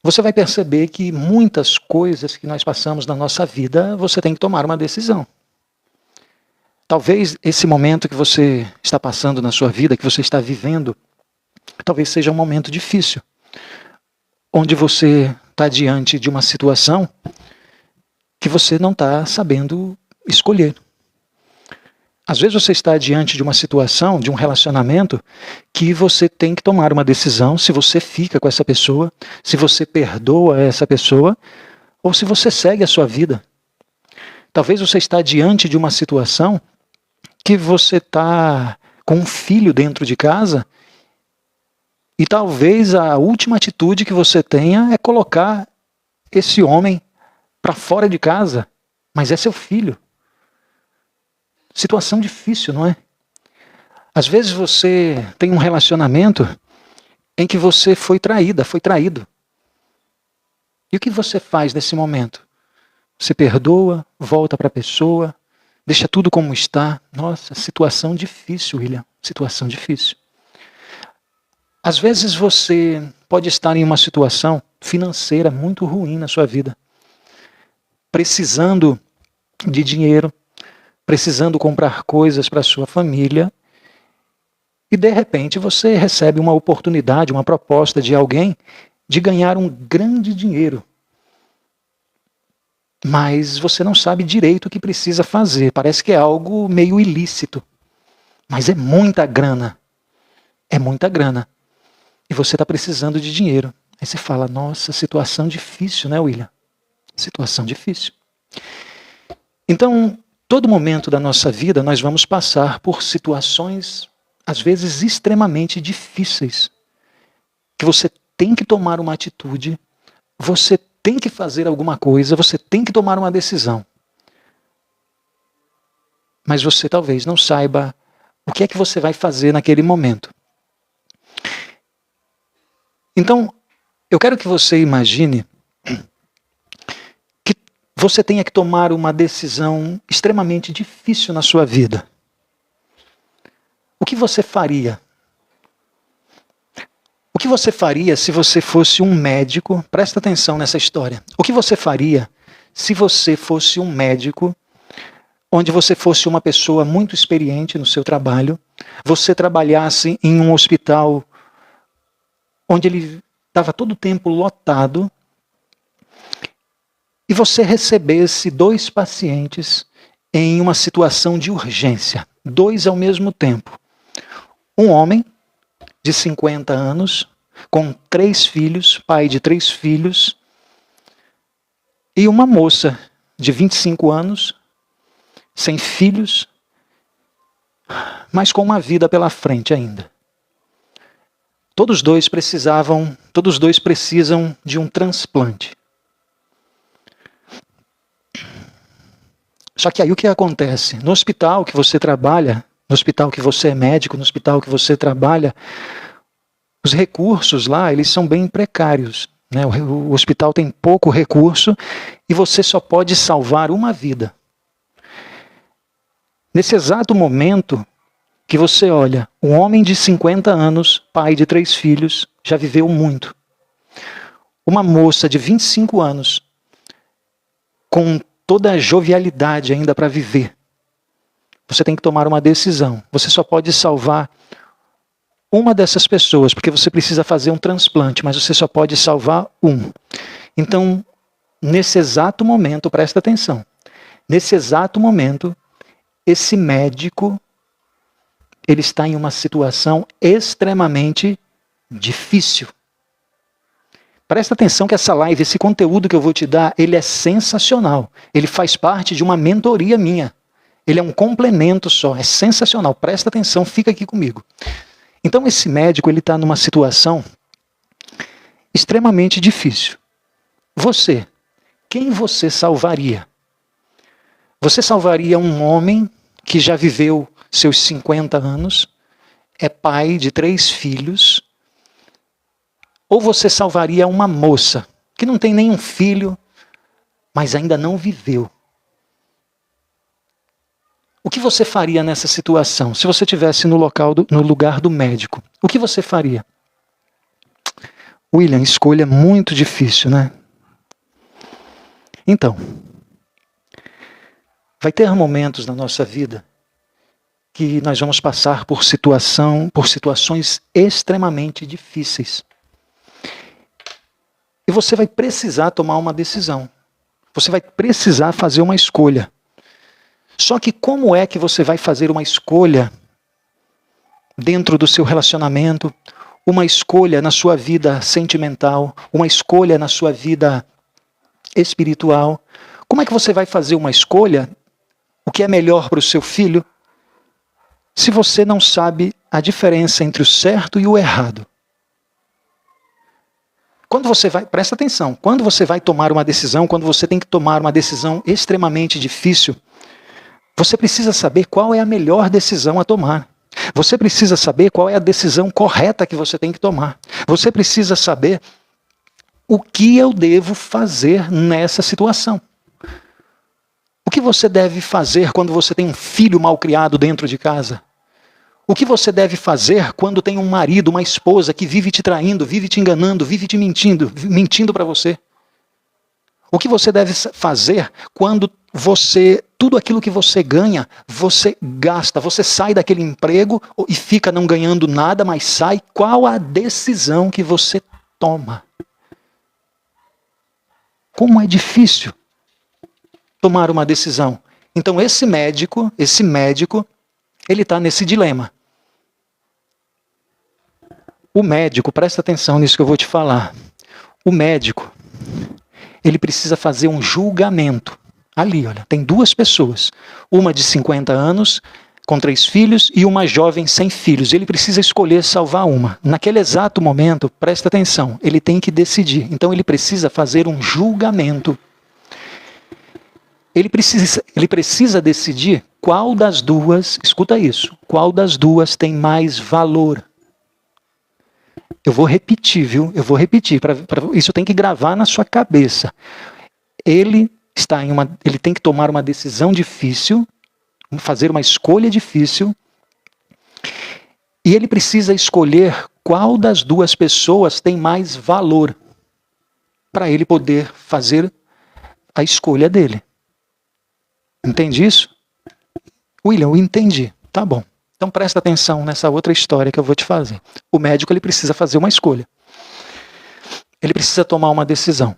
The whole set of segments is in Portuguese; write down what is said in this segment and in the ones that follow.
você vai perceber que muitas coisas que nós passamos na nossa vida, você tem que tomar uma decisão. Talvez esse momento que você está passando na sua vida, que você está vivendo, talvez seja um momento difícil, onde você está diante de uma situação que você não está sabendo escolher. Às vezes você está diante de uma situação, de um relacionamento, que você tem que tomar uma decisão se você fica com essa pessoa, se você perdoa essa pessoa, ou se você segue a sua vida. Talvez você está diante de uma situação que você está com um filho dentro de casa e talvez a última atitude que você tenha é colocar esse homem para fora de casa, mas é seu filho. Situação difícil, não é? Às vezes você tem um relacionamento em que você foi traída, foi traído. E o que você faz nesse momento? Você perdoa, volta para a pessoa, deixa tudo como está. Nossa, situação difícil, William, situação difícil. Às vezes você pode estar em uma situação financeira muito ruim na sua vida, precisando de dinheiro, precisando comprar coisas para a sua família, e de repente você recebe uma oportunidade, uma proposta de alguém de ganhar um grande dinheiro. Mas você não sabe direito o que precisa fazer, parece que é algo meio ilícito, mas é muita grana, é muita grana. E você está precisando de dinheiro. Aí você fala, nossa, situação difícil, né, William? Situação difícil. Então, todo momento da nossa vida, nós vamos passar por situações, às vezes, extremamente difíceis. Que você tem que tomar uma atitude, você tem que fazer alguma coisa, você tem que tomar uma decisão. Mas você talvez não saiba o que é que você vai fazer naquele momento. Então, eu quero que você imagine que você tenha que tomar uma decisão extremamente difícil na sua vida. O que você faria? O que você faria se você fosse um médico? Presta atenção nessa história. O que você faria se você fosse um médico, onde você fosse uma pessoa muito experiente no seu trabalho, você trabalhasse em um hospital onde ele estava todo o tempo lotado, e você recebesse 2 pacientes em uma situação de urgência, 2 ao mesmo tempo. Um homem de 50 anos, com 3 filhos, pai de 3 filhos, e uma moça de 25 anos, sem filhos, mas com uma vida pela frente ainda. Todos dois precisam de um transplante. Só que aí o que acontece? No hospital que você trabalha, no hospital que você é médico, no hospital que você trabalha, os recursos lá, eles são bem precários, né? O hospital tem pouco recurso e você só pode salvar uma vida. Nesse exato momento que você olha, um homem de 50 anos, pai de 3 filhos, já viveu muito. Uma moça de 25 anos, com toda a jovialidade ainda para viver. Você tem que tomar uma decisão. Você só pode salvar uma dessas pessoas, porque você precisa fazer um transplante, mas você só pode salvar um. Então, nesse exato momento, presta atenção, nesse exato momento, esse médico, ele está em uma situação extremamente difícil. Presta atenção que essa live, esse conteúdo que eu vou te dar, ele é sensacional. Ele faz parte de uma mentoria minha. Ele é um complemento só, é sensacional. Presta atenção, fica aqui comigo. Então esse médico, ele está numa situação extremamente difícil. Você, quem você salvaria? Você salvaria um homem que já viveu seus 50 anos, é pai de 3 filhos, ou você salvaria uma moça que não tem nenhum filho, mas ainda não viveu? O que você faria nessa situação? Se você estivesse no lugar do médico, o que você faria? William, escolha é muito difícil, né? Então, vai ter momentos na nossa vida que nós vamos passar por situações extremamente difíceis. E você vai precisar tomar uma decisão. Você vai precisar fazer uma escolha. Só que como é que você vai fazer uma escolha dentro do seu relacionamento, uma escolha na sua vida sentimental, uma escolha na sua vida espiritual? Como é que você vai fazer uma escolha, o que é melhor para o seu filho, se você não sabe a diferença entre o certo e o errado? Quando você vai, presta atenção, quando você vai tomar uma decisão, quando você tem que tomar uma decisão extremamente difícil, você precisa saber qual é a melhor decisão a tomar. Você precisa saber qual é a decisão correta que você tem que tomar. Você precisa saber o que eu devo fazer nessa situação. O que você deve fazer quando você tem um filho mal criado dentro de casa? O que você deve fazer quando tem um marido, uma esposa que vive te traindo, vive te enganando, vive te mentindo para você? O que você deve fazer quando tudo aquilo que você ganha, você gasta, você sai daquele emprego e fica não ganhando nada, mas sai? Qual a decisão que você toma? Como é difícil tomar uma decisão. Então esse médico, ele está nesse dilema. O médico, presta atenção nisso que eu vou te falar. O médico, ele precisa fazer um julgamento. Ali, olha, tem duas pessoas. Uma de 50 anos, com 3 filhos, e uma jovem sem filhos. Ele precisa escolher salvar uma. Naquele exato momento, presta atenção, ele tem que decidir. Então ele precisa fazer um julgamento. Ele precisa decidir qual das duas, escuta isso, qual das duas tem mais valor. Eu vou repetir, viu? Eu vou repetir, isso tem que gravar na sua cabeça. Ele tem que tomar uma decisão difícil, fazer uma escolha difícil, e ele precisa escolher qual das duas pessoas tem mais valor para ele poder fazer a escolha dele. Entende isso? William, eu entendi. Tá bom. Então presta atenção nessa outra história que eu vou te fazer. O médico, ele precisa fazer uma escolha. Ele precisa tomar uma decisão.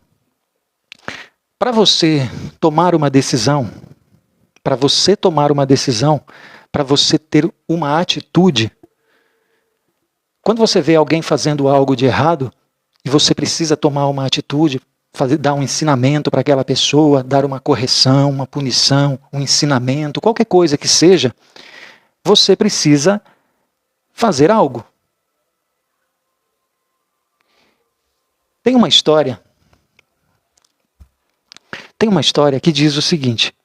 Para você tomar uma decisão, para você ter uma atitude, quando você vê alguém fazendo algo de errado, e você precisa tomar uma atitude, dar um ensinamento para aquela pessoa, dar uma correção, uma punição, um ensinamento, qualquer coisa que seja, você precisa fazer algo. Tem uma história que diz o seguinte.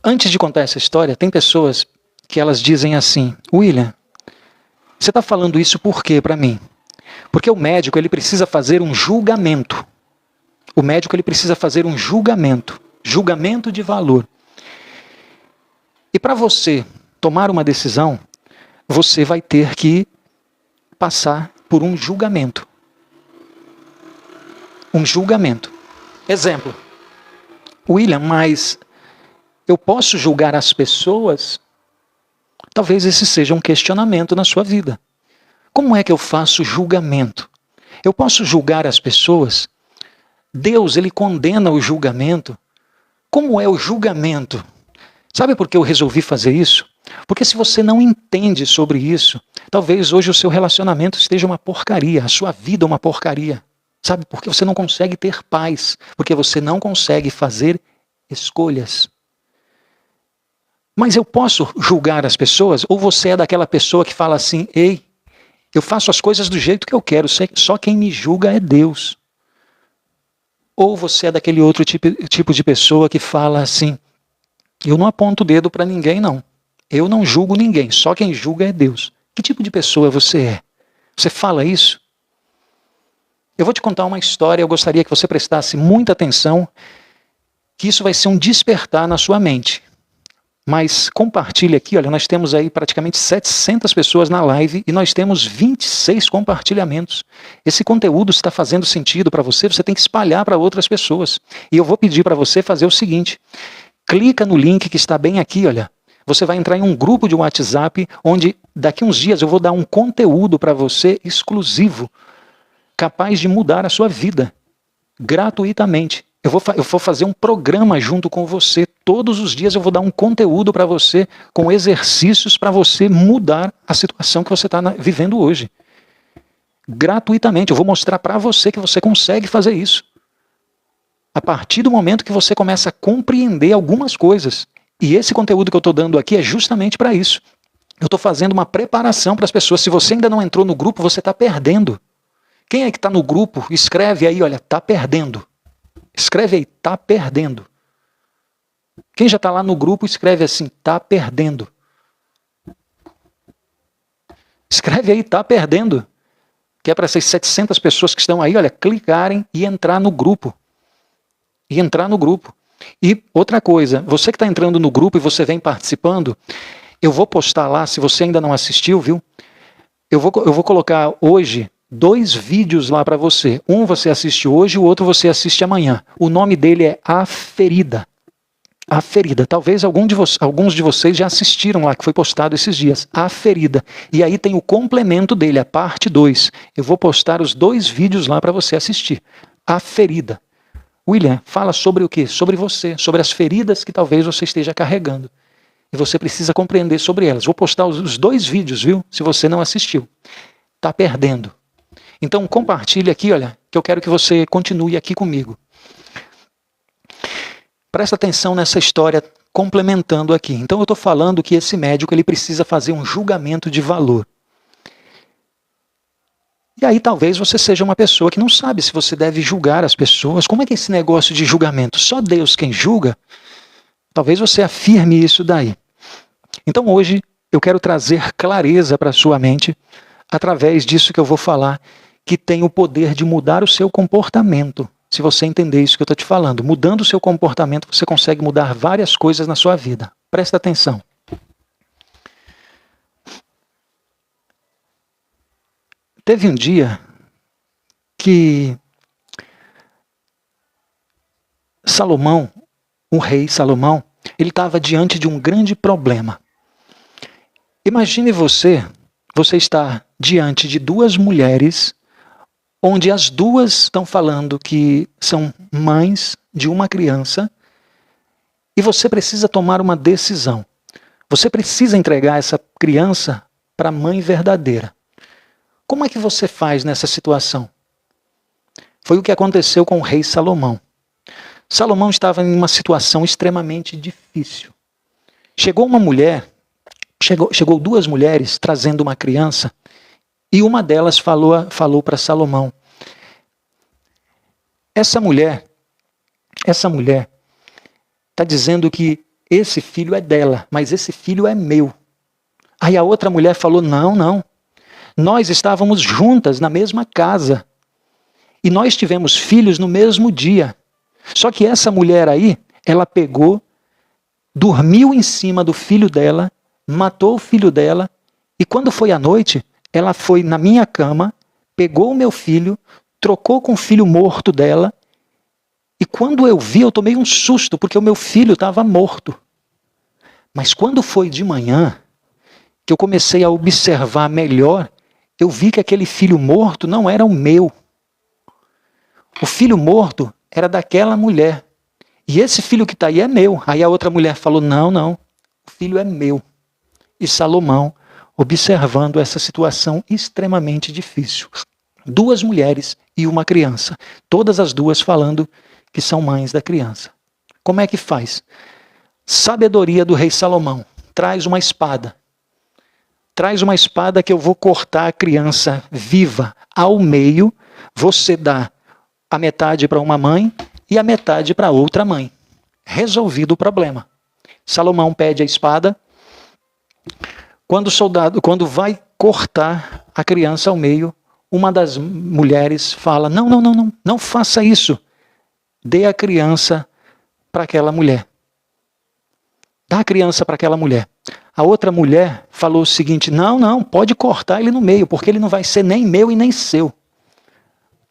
Antes de contar essa história, tem pessoas que elas dizem assim: William, você está falando isso por quê para mim? Porque o médico, ele precisa fazer um julgamento. O médico, ele precisa fazer um julgamento de valor. E para você tomar uma decisão, você vai ter que passar por um julgamento. Um julgamento. Exemplo. William, mas eu posso julgar as pessoas? Talvez esse seja um questionamento na sua vida. Como é que eu faço julgamento? Eu posso julgar as pessoas? Deus, ele condena o julgamento. Como é o julgamento? Sabe por que eu resolvi fazer isso? Porque se você não entende sobre isso, talvez hoje o seu relacionamento esteja uma porcaria, a sua vida uma porcaria. Sabe por que você não consegue ter paz? Porque você não consegue fazer escolhas. Mas eu posso julgar as pessoas? Ou você é daquela pessoa que fala assim: ei, eu faço as coisas do jeito que eu quero, só quem me julga é Deus. Ou você é daquele outro tipo de pessoa que fala assim: eu não aponto o dedo para ninguém, não. Eu não julgo ninguém, só quem julga é Deus. Que tipo de pessoa você é? Você fala isso? Eu vou te contar uma história, eu gostaria que você prestasse muita atenção, que isso vai ser um despertar na sua mente. Mas compartilhe aqui, olha, nós temos aí praticamente 700 pessoas na live e nós temos 26 compartilhamentos. Esse conteúdo está fazendo sentido para você, você tem que espalhar para outras pessoas. E eu vou pedir para você fazer o seguinte, clica no link que está bem aqui, olha. Você vai entrar em um grupo de WhatsApp, onde daqui uns dias eu vou dar um conteúdo para você exclusivo, capaz de mudar a sua vida, gratuitamente. Eu vou fazer um programa junto com você. Todos os dias eu vou dar um conteúdo para você, com exercícios para você mudar a situação que você está vivendo hoje. Gratuitamente. Eu vou mostrar para você que você consegue fazer isso. A partir do momento que você começa a compreender algumas coisas. E esse conteúdo que eu estou dando aqui é justamente para isso. Eu estou fazendo uma preparação para as pessoas. Se você ainda não entrou no grupo, você está perdendo. Quem é que está no grupo? Escreve aí, olha, está perdendo. Escreve aí, tá perdendo. Quem já está lá no grupo, escreve assim, tá perdendo. Escreve aí, tá perdendo. Que é para essas 700 pessoas que estão aí, olha, clicarem e entrar no grupo. E entrar no grupo. E outra coisa, você que está entrando no grupo e você vem participando, eu vou postar lá, se você ainda não assistiu, viu? Eu vou colocar hoje 2 vídeos lá para você. Um você assiste hoje, o outro você assiste amanhã. O nome dele é A Ferida. A Ferida. Talvez alguns de vocês já assistiram lá, que foi postado esses dias. A Ferida. E aí tem o complemento dele, a parte 2. Eu vou postar os 2 vídeos lá para você assistir. A Ferida. William, fala sobre o quê? Sobre você, sobre as feridas que talvez você esteja carregando. E você precisa compreender sobre elas. Vou postar os 2 vídeos, viu? Se você não assistiu. Tá perdendo. Então compartilhe aqui, olha, que eu quero que você continue aqui comigo. Presta atenção nessa história complementando aqui. Então eu estou falando que esse médico ele precisa fazer um julgamento de valor. E aí talvez você seja uma pessoa que não sabe se você deve julgar as pessoas. Como é que é esse negócio de julgamento? Só Deus quem julga? Talvez você afirme isso daí. Então hoje eu quero trazer clareza para a sua mente através disso que eu vou falar, que tem o poder de mudar o seu comportamento. Se você entender isso que eu estou te falando, mudando o seu comportamento, você consegue mudar várias coisas na sua vida. Presta atenção. Teve um dia que Salomão, o rei Salomão, ele estava diante de um grande problema. Imagine você está diante de 2 mulheres, onde as 2 estão falando que são mães de uma criança, e você precisa tomar uma decisão. Você precisa entregar essa criança para a mãe verdadeira. Como é que você faz nessa situação? Foi o que aconteceu com o rei Salomão. Salomão estava em uma situação extremamente difícil. Chegou 2 mulheres trazendo uma criança, e uma delas falou para Salomão, essa mulher está dizendo que esse filho é dela, mas esse filho é meu. Aí a outra mulher falou, não, nós estávamos juntas na mesma casa, e nós tivemos filhos no mesmo dia. Só que essa mulher aí, ela pegou, dormiu em cima do filho dela, matou o filho dela, e quando foi à noite, ela foi na minha cama, pegou o meu filho, trocou com o filho morto dela, e quando eu vi, eu tomei um susto, porque o meu filho estava morto. Mas quando foi de manhã, que eu comecei a observar melhor, eu vi que aquele filho morto não era o meu. O filho morto era daquela mulher. E esse filho que está aí é meu. Aí a outra mulher falou, não, o filho é meu. E Salomão, observando essa situação extremamente difícil. 2 mulheres e uma criança. Todas as 2 falando que são mães da criança. Como é que faz? Sabedoria do rei Salomão. Traz uma espada. Traz uma espada que eu vou cortar a criança viva ao meio. Você dá a metade para uma mãe e a metade para outra mãe. Resolvido o problema. Salomão pede a espada. Quando vai cortar a criança ao meio, uma das mulheres fala, não faça isso. Dê a criança para aquela mulher. Dá a criança para aquela mulher. A outra mulher falou o seguinte: não, pode cortar ele no meio, porque ele não vai ser nem meu e nem seu.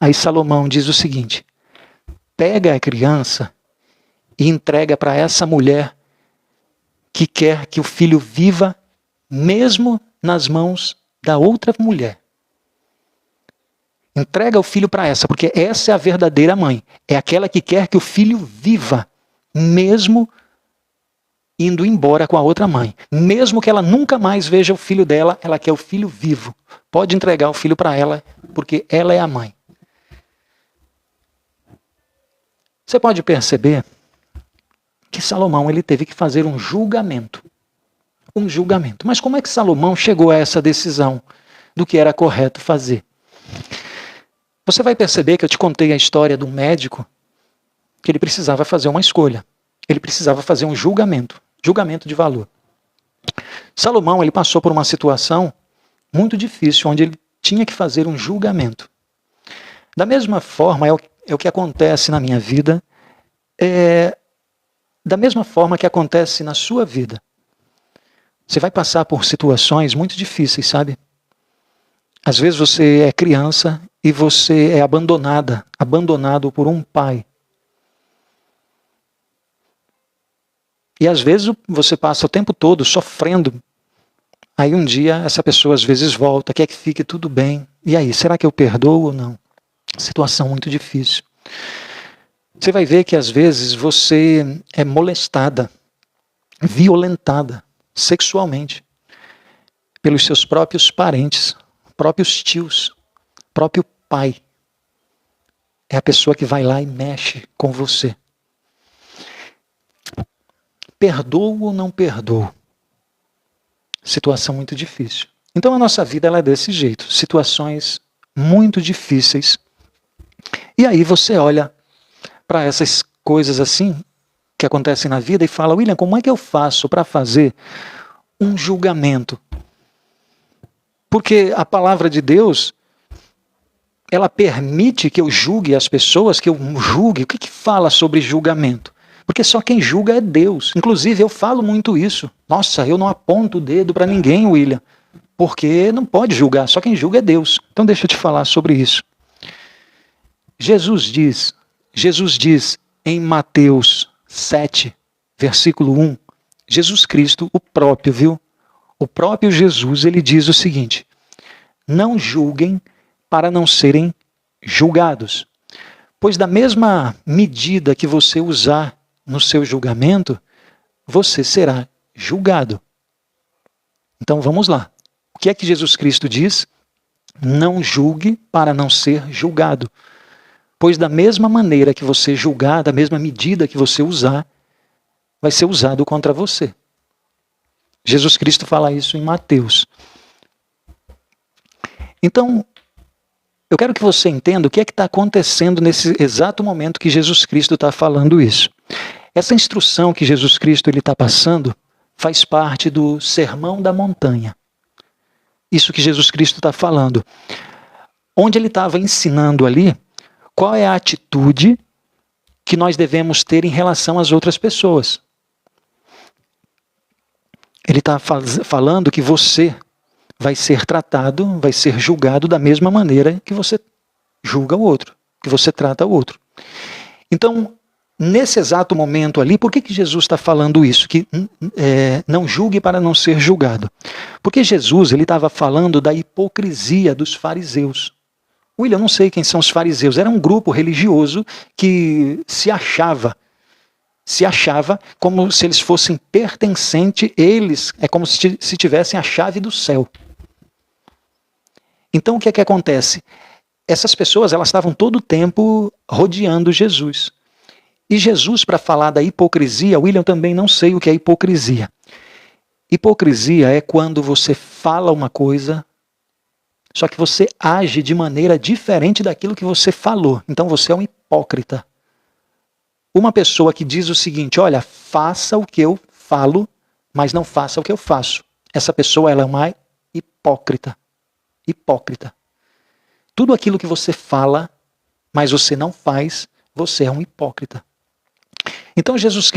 Aí Salomão diz o seguinte: pega a criança e entrega para essa mulher que quer que o filho viva mesmo nas mãos da outra mulher. Entrega o filho para essa, porque essa é a verdadeira mãe. É aquela que quer que o filho viva, mesmo indo embora com a outra mãe. Mesmo que ela nunca mais veja o filho dela, ela quer o filho vivo. Pode entregar o filho para ela, porque ela é a mãe. Você pode perceber que Salomão ele teve que fazer um julgamento. Um julgamento. Mas como é que Salomão chegou a essa decisão do que era correto fazer? Você vai perceber que eu te contei a história de um médico que ele precisava fazer uma escolha. Ele precisava fazer um julgamento de valor. Salomão ele passou por uma situação muito difícil, onde ele tinha que fazer um julgamento. Da mesma forma, é o que acontece na minha vida, da mesma forma que acontece na sua vida. Você vai passar por situações muito difíceis, sabe? Às vezes você é criança e você é abandonado por um pai. E às vezes você passa o tempo todo sofrendo. Aí um dia essa pessoa às vezes volta, quer que fique tudo bem. E aí, será que eu perdoo ou não? Situação muito difícil. Você vai ver que às vezes você é molestada, violentada sexualmente pelos seus próprios parentes, próprios tios, próprio pai. É a pessoa que vai lá e mexe com você. Perdoo ou não perdoo? Situação muito difícil. Então a nossa vida ela é desse jeito. Situações muito difíceis. E aí você olha para essas coisas assim que acontecem na vida e fala: William, como é que eu faço para fazer um julgamento? Porque a palavra de Deus, ela permite que eu julgue as pessoas, que eu julgue. O que fala sobre julgamento? Porque só quem julga é Deus. Inclusive, eu falo muito isso. Nossa, eu não aponto o dedo para ninguém, William, porque não pode julgar, só quem julga é Deus. Então deixa eu te falar sobre isso. Jesus diz em Mateus 7, versículo 1, Jesus Cristo, o próprio, viu? O próprio Jesus, ele diz o seguinte: não julguem para não serem julgados. Pois da mesma medida que você usar no seu julgamento, você será julgado. Então vamos lá. O que é que Jesus Cristo diz? Não julgue para não ser julgado. Pois da mesma maneira que você julgar, da mesma medida que você usar, vai ser usado contra você. Jesus Cristo fala isso em Mateus. Então, eu quero que você entenda o que é que está acontecendo nesse exato momento que Jesus Cristo está falando isso. Essa instrução que Jesus Cristo está passando faz parte do Sermão da Montanha. Isso que Jesus Cristo está falando. Onde ele estava ensinando ali qual é a atitude que nós devemos ter em relação às outras pessoas. Ele está falando que você vai ser tratado, vai ser julgado da mesma maneira que você julga o outro, que você trata o outro. Então, nesse exato momento ali, por que Jesus está falando isso? Que não julgue para não ser julgado. Porque Jesus ele estava falando da hipocrisia dos fariseus. William, eu não sei quem são os fariseus. Era um grupo religioso que se achava como se eles fossem pertencentes, eles, é como se tivessem a chave do céu. Então o que é que acontece? Essas pessoas elas estavam todo o tempo rodeando Jesus. E Jesus, para falar da hipocrisia, William, também não sei o que é hipocrisia. Hipocrisia é quando você fala uma coisa, só que você age de maneira diferente daquilo que você falou. Então você é um hipócrita. Uma pessoa que diz o seguinte: olha, faça o que eu falo, mas não faça o que eu faço. Essa pessoa ela é uma hipócrita. Hipócrita. Tudo aquilo que você fala, mas você não faz, você é um hipócrita. Então Jesus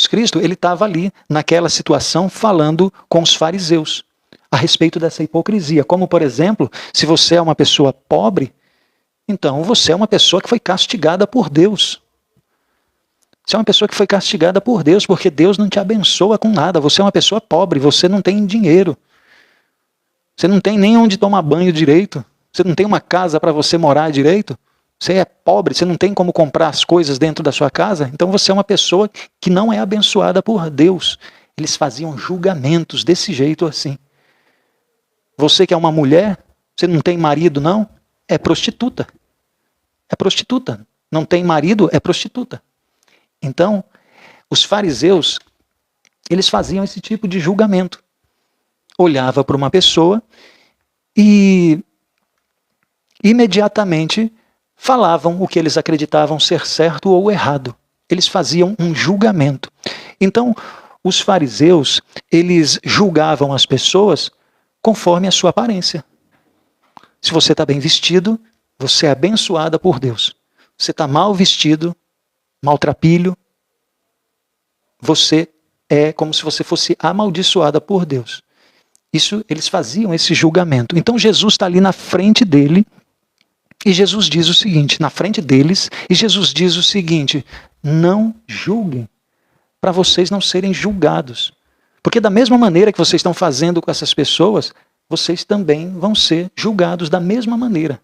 Cristo, ele estava ali naquela situação falando com os fariseus a respeito dessa hipocrisia. Como, por exemplo, se você é uma pessoa pobre, então você é uma pessoa que foi castigada por Deus. Você é uma pessoa que foi castigada por Deus, porque Deus não te abençoa com nada. Você é uma pessoa pobre, você não tem dinheiro. Você não tem nem onde tomar banho direito. Você não tem uma casa para você morar direito. Você é pobre, você não tem como comprar as coisas dentro da sua casa. Então você é uma pessoa que não é abençoada por Deus. Eles faziam julgamentos desse jeito assim. Você que é uma mulher, você não tem marido não? É prostituta. É prostituta. Não tem marido, é prostituta. Então, os fariseus, eles faziam esse tipo de julgamento. Olhava para uma pessoa e imediatamente falavam o que eles acreditavam ser certo ou errado. Eles faziam um julgamento. Então, os fariseus, eles julgavam as pessoas conforme a sua aparência. Se você está bem vestido, você é abençoada por Deus. Você está mal vestido, maltrapilho, você é como se você fosse amaldiçoada por Deus. Isso, eles faziam esse julgamento. Então Jesus está ali na frente dele, e Jesus diz o seguinte, na frente deles, e Jesus diz o seguinte: não julguem, para vocês não serem julgados. Porque da mesma maneira que vocês estão fazendo com essas pessoas, vocês também vão ser julgados da mesma maneira.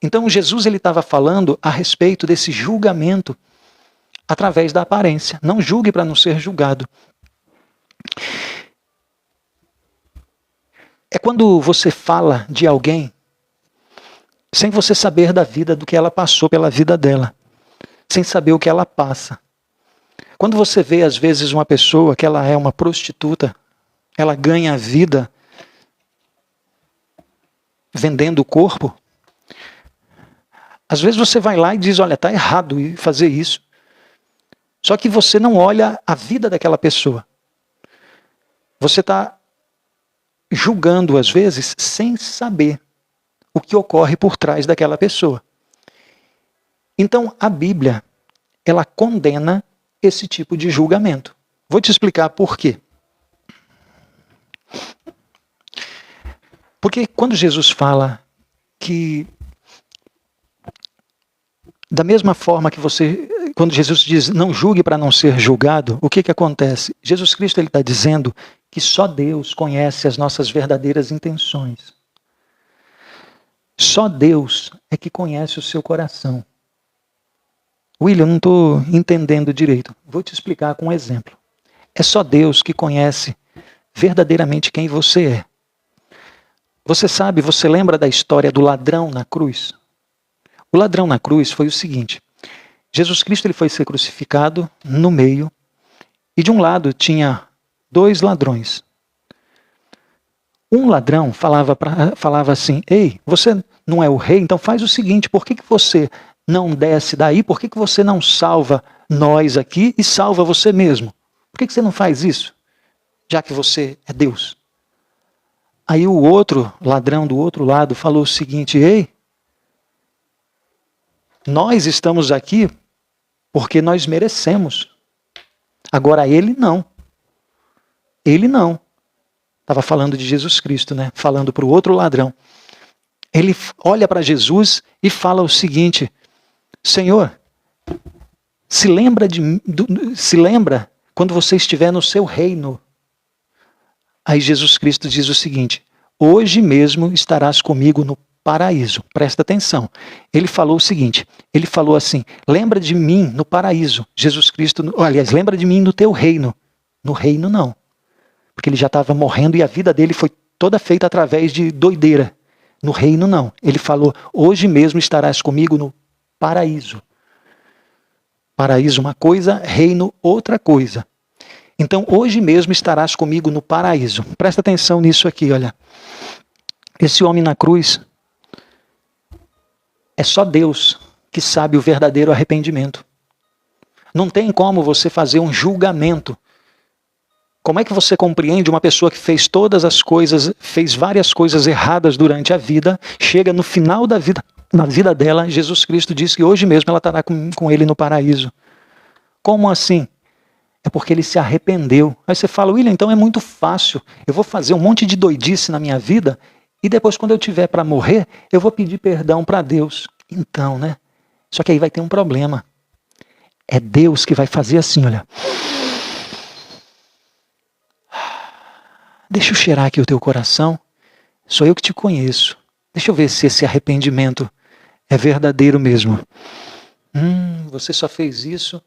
Então Jesus ele estava falando a respeito desse julgamento através da aparência. Não julgue para não ser julgado. É quando você fala de alguém sem você saber da vida, do que ela passou pela vida dela, sem saber o que ela passa. Quando você vê, às vezes, uma pessoa que ela é uma prostituta, ela ganha a vida vendendo o corpo, às vezes você vai lá e diz, olha, está errado fazer isso. Só que você não olha a vida daquela pessoa. Você está julgando, às vezes, sem saber o que ocorre por trás daquela pessoa. Então, a Bíblia, ela condena esse tipo de julgamento. Vou te explicar por quê. Porque quando Jesus fala que, da mesma forma que você, quando Jesus diz, não julgue para não ser julgado, o que acontece? Jesus Cristo ele está dizendo que só Deus conhece as nossas verdadeiras intenções. Só Deus é que conhece o seu coração. William, não estou entendendo direito. Vou te explicar com um exemplo. É só Deus que conhece verdadeiramente quem você é. Você sabe, você lembra da história do ladrão na cruz? O ladrão na cruz foi o seguinte. Jesus Cristo ele foi ser crucificado no meio e de um lado tinha 2 ladrões. Um ladrão falava assim, ei, você não é o rei, então faz o seguinte, por que você não desce daí? Por que você não salva nós aqui e salva você mesmo? Por que você não faz isso? Já que você é Deus. Aí o outro ladrão do outro lado falou o seguinte, ei, nós estamos aqui porque nós merecemos. Agora ele não. Ele não. Estava falando de Jesus Cristo, né? Falando para o outro ladrão. Ele olha para Jesus e fala o seguinte, Senhor, se lembra quando você estiver no seu reino. Aí Jesus Cristo diz o seguinte, hoje mesmo estarás comigo no paraíso. Presta atenção. Ele falou o seguinte, ele falou assim, lembra de mim no paraíso. Jesus Cristo, aliás, lembra de mim no teu reino. No reino não. Porque ele já estava morrendo e a vida dele foi toda feita através de doideira. No reino não. Ele falou, hoje mesmo estarás comigo no paraíso. Paraíso uma coisa, reino outra coisa. Então hoje mesmo estarás comigo no paraíso. Presta atenção nisso aqui, olha. Esse homem na cruz, é só Deus que sabe o verdadeiro arrependimento. Não tem como você fazer um julgamento. Como é que você compreende uma pessoa que fez todas as coisas, fez várias coisas erradas durante a vida, chega no final da vida, na vida dela, Jesus Cristo diz que hoje mesmo ela estará com ele no paraíso. Como assim? É porque ele se arrependeu. Aí você fala, William, então é muito fácil. Eu vou fazer um monte de doidice na minha vida e depois, quando eu tiver para morrer, eu vou pedir perdão para Deus. Então, né? Só que aí vai ter um problema. É Deus que vai fazer assim, olha. Deixa eu cheirar aqui o teu coração. Sou eu que te conheço. Deixa eu ver se esse arrependimento é verdadeiro mesmo. Você só fez isso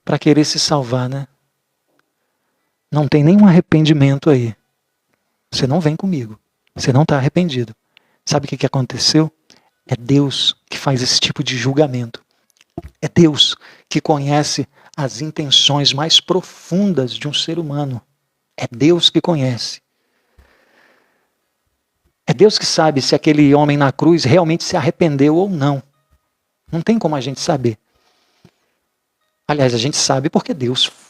para querer se salvar, né? Não tem nenhum arrependimento aí. Você não vem comigo. Você não está arrependido. Sabe o que aconteceu? É Deus que faz esse tipo de julgamento. É Deus que conhece as intenções mais profundas de um ser humano. É Deus que conhece. É Deus que sabe se aquele homem na cruz realmente se arrependeu ou não. Não tem como a gente saber. Aliás, a gente sabe porque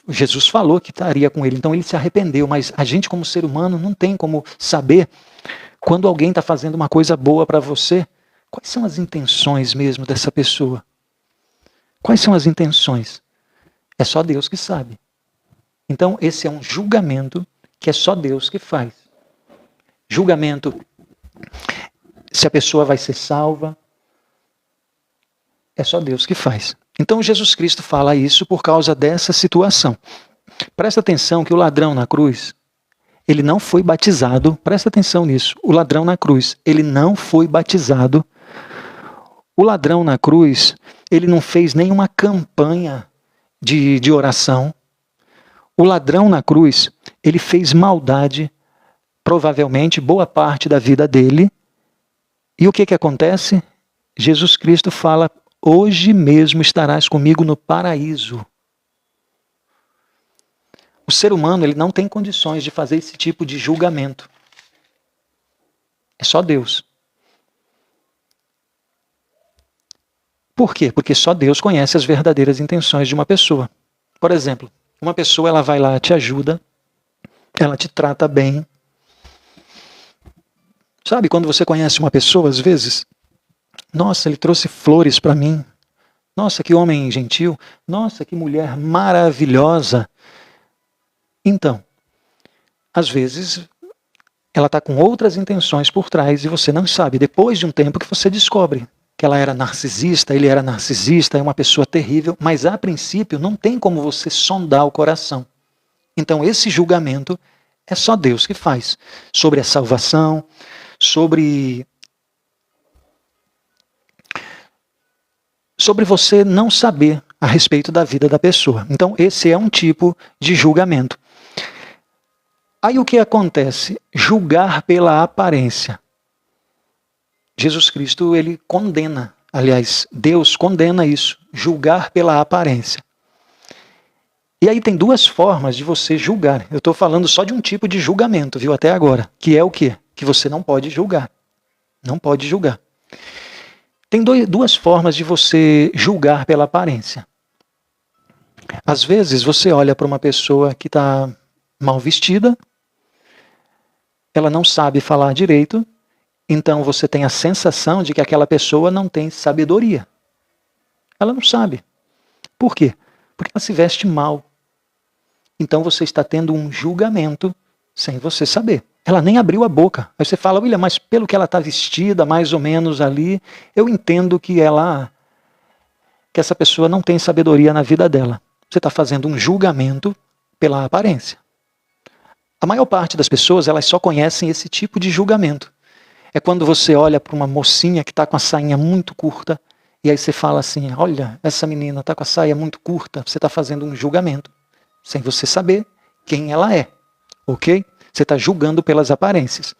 Jesus falou que estaria com ele, então ele se arrependeu, mas a gente como ser humano não tem como saber quando alguém está fazendo uma coisa boa para você, quais são as intenções mesmo dessa pessoa. Quais são as intenções? É só Deus que sabe. Então esse é um julgamento que é só Deus que faz. Julgamento se a pessoa vai ser salva, é só Deus que faz. Então Jesus Cristo fala isso por causa dessa situação. Presta atenção que o ladrão na cruz, ele não foi batizado. Presta atenção nisso. O ladrão na cruz, ele não foi batizado. O ladrão na cruz, ele não fez nenhuma campanha de oração. O ladrão na cruz, ele fez maldade, provavelmente boa parte da vida dele. E o que acontece? Jesus Cristo fala, hoje mesmo estarás comigo no paraíso. O ser humano, ele não tem condições de fazer esse tipo de julgamento. É só Deus. Por quê? Porque só Deus conhece as verdadeiras intenções de uma pessoa. Por exemplo, uma pessoa, ela vai lá, te ajuda, ela te trata bem. Sabe quando você conhece uma pessoa, às vezes, nossa, ele trouxe flores para mim. Nossa, que homem gentil. Nossa, que mulher maravilhosa. Então, às vezes, ela está com outras intenções por trás e você não sabe. Depois de um tempo que você descobre que ela era narcisista, ele era narcisista, é uma pessoa terrível, mas a princípio não tem como você sondar o coração. Então esse julgamento é só Deus que faz. Sobre a salvação, sobre você não saber a respeito da vida da pessoa. Então esse é um tipo de julgamento. Aí o que acontece? Julgar pela aparência. Jesus Cristo, ele condena, aliás, Deus condena isso, julgar pela aparência. E aí tem duas formas de você julgar. Eu estou falando só de um tipo de julgamento, viu, até agora, que é o quê? Que você não pode julgar. Não pode julgar. Tem duas formas de você julgar pela aparência. Às vezes você olha para uma pessoa que está mal vestida, ela não sabe falar direito, então você tem a sensação de que aquela pessoa não tem sabedoria. Ela não sabe. Por quê? Porque ela se veste mal. Então você está tendo um julgamento sem você saber. Ela nem abriu a boca. Aí você fala, William, mas pelo que ela está vestida, mais ou menos ali, eu entendo que essa pessoa não tem sabedoria na vida dela. Você está fazendo um julgamento pela aparência. A maior parte das pessoas, elas só conhecem esse tipo de julgamento. É quando você olha para uma mocinha que está com a sainha muito curta, e aí você fala assim, olha, essa menina está com a saia muito curta, você está fazendo um julgamento, sem você saber quem ela é, ok? Você está julgando pelas aparências.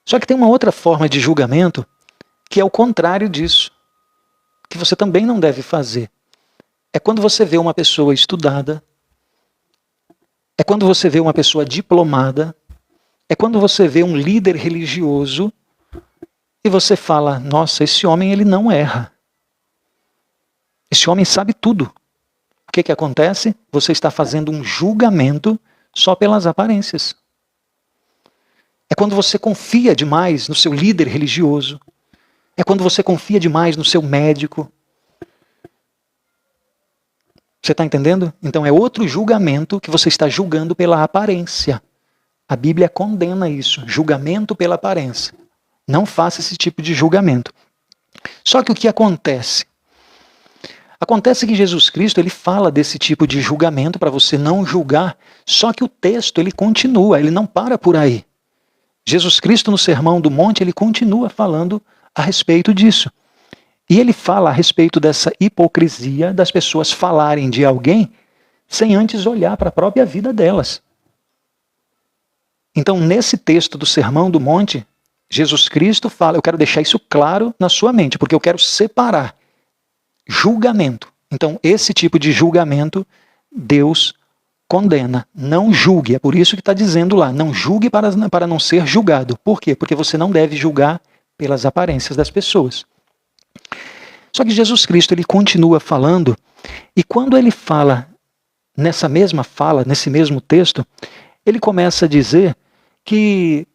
Só que tem uma outra forma de julgamento, que é o contrário disso, que você também não deve fazer. É quando você vê uma pessoa estudada, é quando você vê uma pessoa diplomada, é quando você vê um líder religioso e você fala, nossa, esse homem ele não erra. Esse homem sabe tudo. O que acontece? Você está fazendo um julgamento só pelas aparências. É quando você confia demais no seu líder religioso. É quando você confia demais no seu médico. Você está entendendo? Então é outro julgamento que você está julgando pela aparência. A Bíblia condena isso, julgamento pela aparência. Não faça esse tipo de julgamento. Só que o que acontece? Acontece que Jesus Cristo ele fala desse tipo de julgamento para você não julgar, só que o texto ele continua, ele não para por aí. Jesus Cristo no Sermão do Monte ele continua falando a respeito disso. E ele fala a respeito dessa hipocrisia das pessoas falarem de alguém sem antes olhar para a própria vida delas. Então, nesse texto do Sermão do Monte, Jesus Cristo fala, eu quero deixar isso claro na sua mente, porque eu quero separar julgamento. Então, esse tipo de julgamento, Deus condena. Não julgue, é por isso que está dizendo lá, não julgue para não ser julgado. Por quê? Porque você não deve julgar pelas aparências das pessoas. Só que Jesus Cristo ele continua falando, e quando ele fala nessa mesma fala, nesse mesmo texto, ele começa a dizer que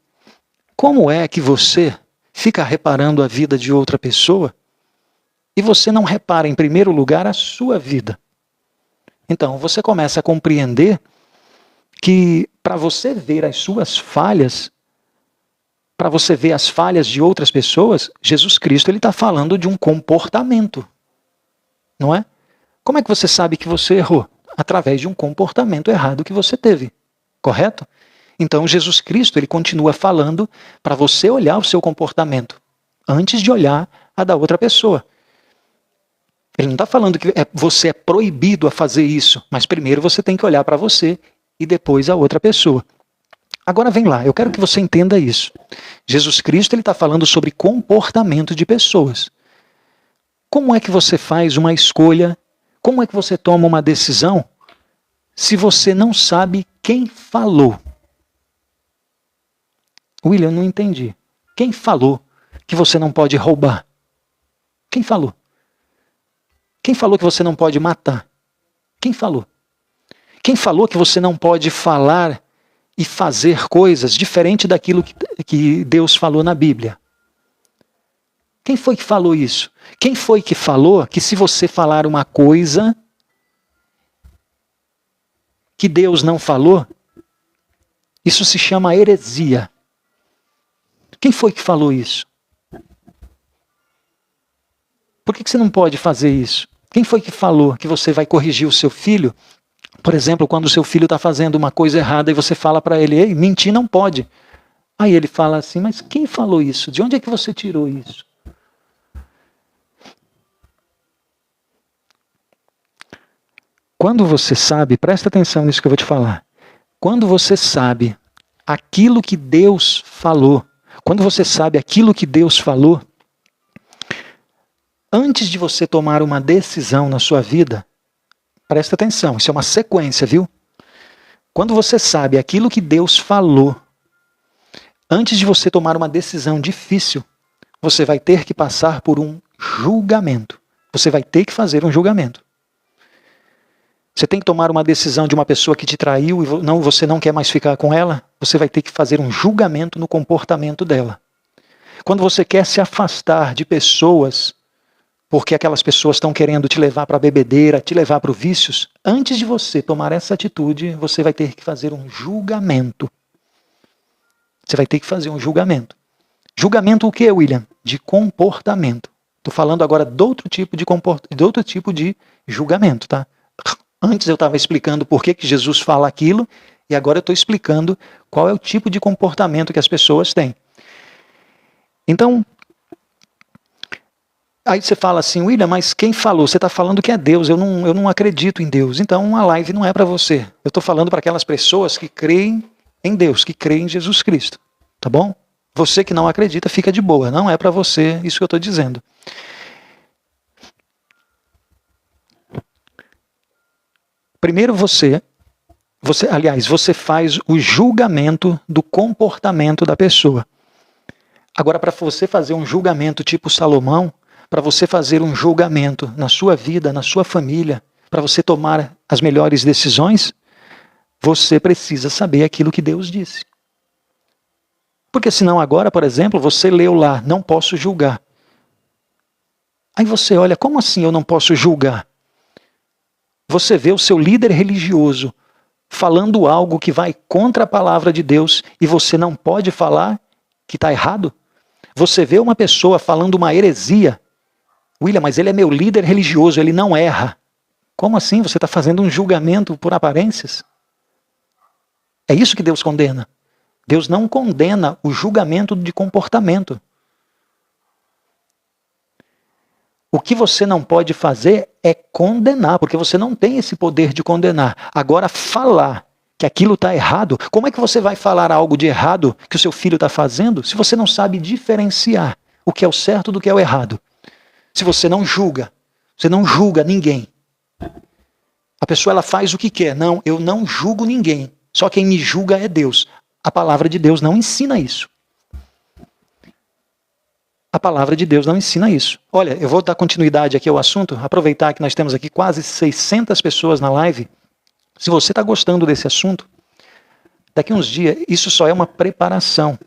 como é que você fica reparando a vida de outra pessoa e você não repara em primeiro lugar a sua vida? Então você começa a compreender que para você ver as suas falhas, para você ver as falhas de outras pessoas, Jesus Cristo ele está falando de um comportamento, não é? Como é que você sabe que você errou? Através de um comportamento errado que você teve, correto? Então Jesus Cristo ele continua falando para você olhar o seu comportamento antes de olhar a da outra pessoa. Ele não está falando que você é proibido a fazer isso, mas primeiro você tem que olhar para você e depois a outra pessoa. Agora vem lá, eu quero que você entenda isso. Jesus Cristo ele está falando sobre comportamento de pessoas. Como é que você faz uma escolha? Como é que você toma uma decisão se você não sabe quem falou? William, não entendi. Quem falou que você não pode roubar? Quem falou? Quem falou que você não pode matar? Quem falou? Quem falou que você não pode falar e fazer coisas diferente daquilo que Deus falou na Bíblia? Quem foi que falou isso? Quem foi que falou que se você falar uma coisa que Deus não falou, isso se chama heresia? Quem foi que falou isso? Por que você não pode fazer isso? Quem foi que falou que você vai corrigir o seu filho? Por exemplo, quando o seu filho está fazendo uma coisa errada e você fala para ele, ei, mentir não pode. Aí ele fala assim, mas quem falou isso? De onde é que você tirou isso? Quando você sabe, presta atenção nisso que eu vou te falar. Quando você sabe aquilo que Deus falou, quando você sabe aquilo que Deus falou, antes de você tomar uma decisão na sua vida, presta atenção, isso é uma sequência, viu? Quando você sabe aquilo que Deus falou, antes de você tomar uma decisão difícil, você vai ter que passar por um julgamento. Você vai ter que fazer um julgamento. Você tem que tomar uma decisão de uma pessoa que te traiu e você não quer mais ficar com ela, você vai ter que fazer um julgamento no comportamento dela. Quando você quer se afastar de pessoas, porque aquelas pessoas estão querendo te levar para a bebedeira, te levar para os vícios, antes de você tomar essa atitude, você vai ter que fazer um julgamento. Você vai ter que fazer um julgamento. Julgamento o que, William? De comportamento. Estou falando agora de outro tipo de julgamento, tá? Antes eu estava explicando por que Jesus fala aquilo, e agora eu estou explicando qual é o tipo de comportamento que as pessoas têm. Então, aí você fala assim, William, mas quem falou? Você está falando que é Deus, eu não acredito em Deus. Então a live não é para você. Eu estou falando para aquelas pessoas que creem em Deus, que creem em Jesus Cristo. Tá bom? Você que não acredita, fica de boa. Não é para você isso que eu estou dizendo. Primeiro você faz o julgamento do comportamento da pessoa. Agora, para você fazer um julgamento tipo Salomão, para você fazer um julgamento na sua vida, na sua família, para você tomar as melhores decisões, você precisa saber aquilo que Deus disse. Porque senão agora, por exemplo, você leu lá, não posso julgar. Aí você olha, como assim eu não posso julgar? você vê o seu líder religioso falando algo que vai contra a palavra de Deus e você não pode falar que está errado? Você vê uma pessoa falando uma heresia. William, mas ele é meu líder religioso, ele não erra. Como assim? Você está fazendo um julgamento por aparências? É isso que Deus condena. Deus não condena o julgamento de comportamento. O que você não pode fazer é condenar, porque você não tem esse poder de condenar. Agora, falar que aquilo está errado, como é que você vai falar algo de errado que o seu filho está fazendo se você não sabe diferenciar o que é o certo do que é o errado? Se você não julga ninguém. A pessoa ela faz o que quer. Não, eu não julgo ninguém. Só quem me julga é Deus. A palavra de Deus não ensina isso. A palavra de Deus não ensina isso. Olha, eu vou dar continuidade aqui ao assunto, aproveitar que nós temos aqui quase 600 pessoas na live. Se você está gostando desse assunto, daqui uns dias, isso só é uma preparação.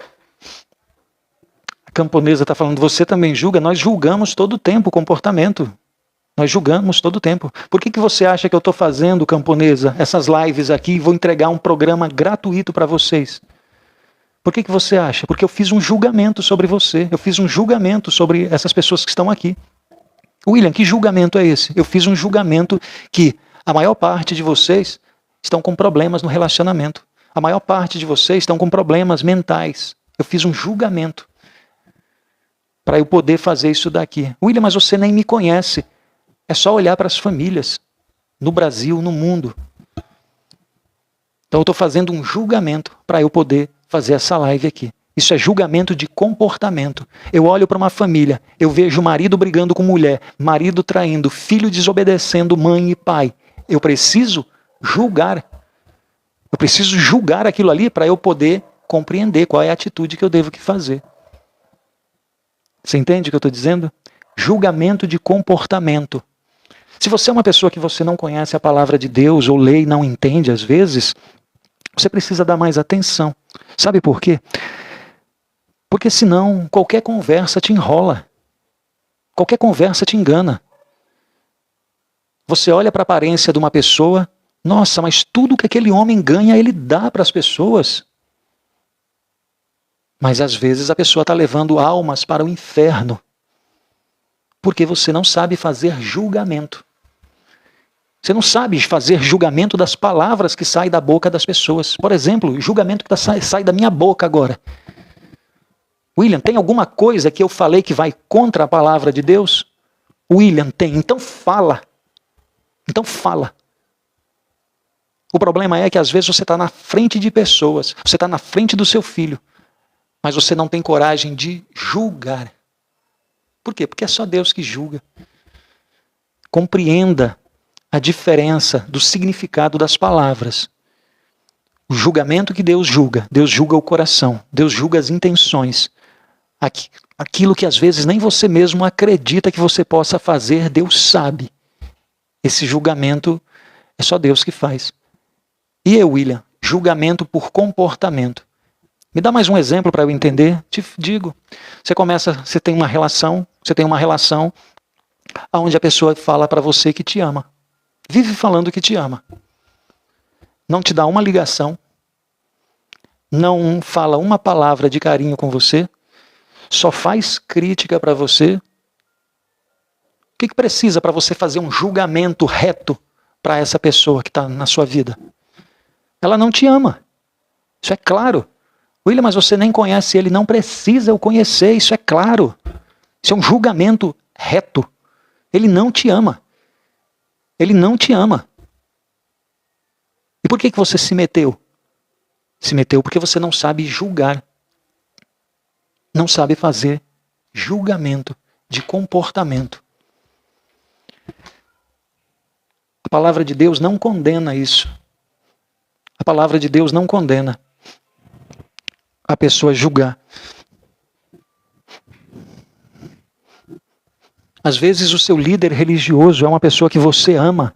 A camponesa está falando, você também julga? Nós julgamos todo o tempo o comportamento. Nós julgamos todo o tempo. Por que você acha que eu estou fazendo, camponesa, essas lives aqui e vou entregar um programa gratuito para vocês? Por que você acha? Porque eu fiz um julgamento sobre você. Eu fiz um julgamento sobre essas pessoas que estão aqui. William, que julgamento é esse? Eu fiz um julgamento que a maior parte de vocês estão com problemas no relacionamento. A maior parte de vocês estão com problemas mentais. Eu fiz um julgamento para eu poder fazer isso daqui. William, mas você nem me conhece. É só olhar para as famílias no Brasil, no mundo. Então eu estou fazendo um julgamento para eu poder fazer essa live aqui. Isso é julgamento de comportamento. Eu olho para uma família, eu vejo marido brigando com mulher, marido traindo, filho desobedecendo mãe e pai. Eu preciso julgar. Eu preciso julgar aquilo ali para eu poder compreender qual é a atitude que eu devo fazer. Você entende o que eu estou dizendo? Julgamento de comportamento. Se você é uma pessoa que você não conhece a palavra de Deus ou lê e não entende às vezes, você precisa dar mais atenção. Sabe por quê? Porque senão qualquer conversa te enrola. Qualquer conversa te engana. Você olha para a aparência de uma pessoa, nossa, mas tudo que aquele homem ganha, ele dá para as pessoas. Mas às vezes a pessoa está levando almas para o inferno. Porque você não sabe fazer julgamento. Você não sabe fazer julgamento das palavras que saem da boca das pessoas. Por exemplo, o julgamento que sai da minha boca agora. William, tem alguma coisa que eu falei que vai contra a palavra de Deus? William, tem. Então fala. Então fala. O problema é que às vezes você está na frente de pessoas. Você está na frente do seu filho. Mas você não tem coragem de julgar. Por quê? Porque é só Deus que julga. Compreenda a diferença do significado das palavras. O julgamento que Deus julga o coração, Deus julga as intenções. Aquilo que às vezes nem você mesmo acredita que você possa fazer, Deus sabe. Esse julgamento é só Deus que faz. E eu, William, julgamento por comportamento. Me dá mais um exemplo para eu entender? Te digo. Você tem uma relação onde a pessoa fala para você que te ama. Vive falando que te ama. Não te dá uma ligação. Não fala uma palavra de carinho com você. Só faz crítica para você. O que precisa para você fazer um julgamento reto para essa pessoa que está na sua vida? Ela não te ama. Isso é claro. William, mas você nem conhece ele. Não precisa eu conhecer. Isso é claro. Isso é um julgamento reto. Ele não te ama. Ele não te ama. E por que você se meteu? Se meteu porque você não sabe julgar. Não sabe fazer julgamento de comportamento. A palavra de Deus não condena isso. A palavra de Deus não condena a pessoa julgar. Às vezes o seu líder religioso é uma pessoa que você ama.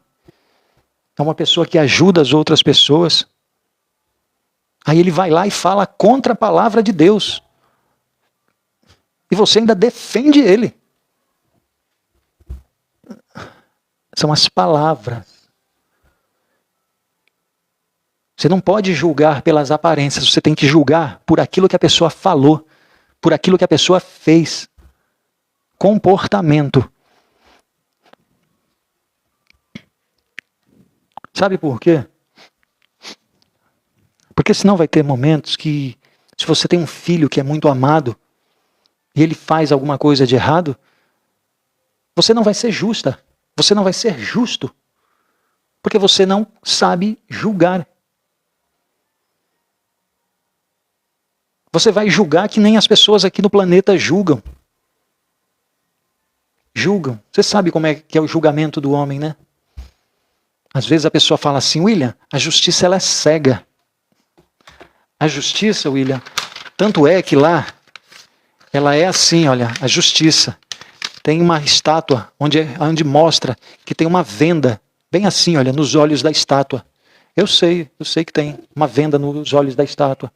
É uma pessoa que ajuda as outras pessoas. Aí ele vai lá e fala contra a palavra de Deus. E você ainda defende ele. São as palavras. Você não pode julgar pelas aparências, você tem que julgar por aquilo que a pessoa falou, por aquilo que a pessoa fez. Comportamento. Sabe por quê? Porque senão vai ter momentos que, se você tem um filho que é muito amado, e ele faz alguma coisa de errado, você não vai ser justa, você não vai ser justo, porque você não sabe julgar. Você vai julgar que nem as pessoas aqui no planeta julgam. Julgam. Você sabe como é que é o julgamento do homem, né? Às vezes a pessoa fala assim, William, a justiça ela é cega. A justiça, William, tanto é que lá, ela é assim, olha, a justiça. Tem uma estátua onde mostra que tem uma venda, bem assim, olha, nos olhos da estátua. Eu sei que tem uma venda nos olhos da estátua.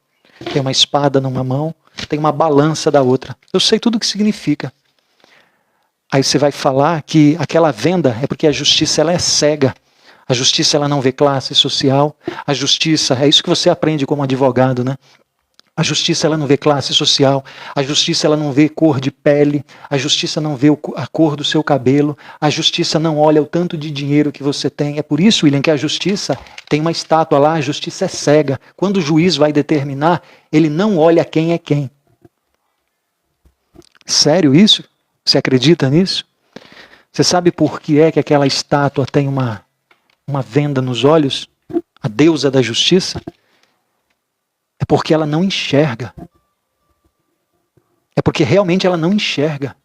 Tem uma espada numa mão, tem uma balança da outra. Eu sei tudo o que significa. Aí você vai falar que aquela venda é porque a justiça ela é cega. A justiça ela não vê classe social. A justiça, é isso que você aprende como advogado, né? A justiça ela não vê classe social. A justiça ela não vê cor de pele. A justiça não vê a cor do seu cabelo. A justiça não olha o tanto de dinheiro que você tem. É por isso, William, que a justiça tem uma estátua lá, a justiça é cega. Quando o juiz vai determinar, ele não olha quem é quem. Sério isso? Você acredita nisso? Você sabe por que é que aquela estátua tem uma venda nos olhos? A deusa da justiça? É porque ela não enxerga. É porque realmente ela não enxerga.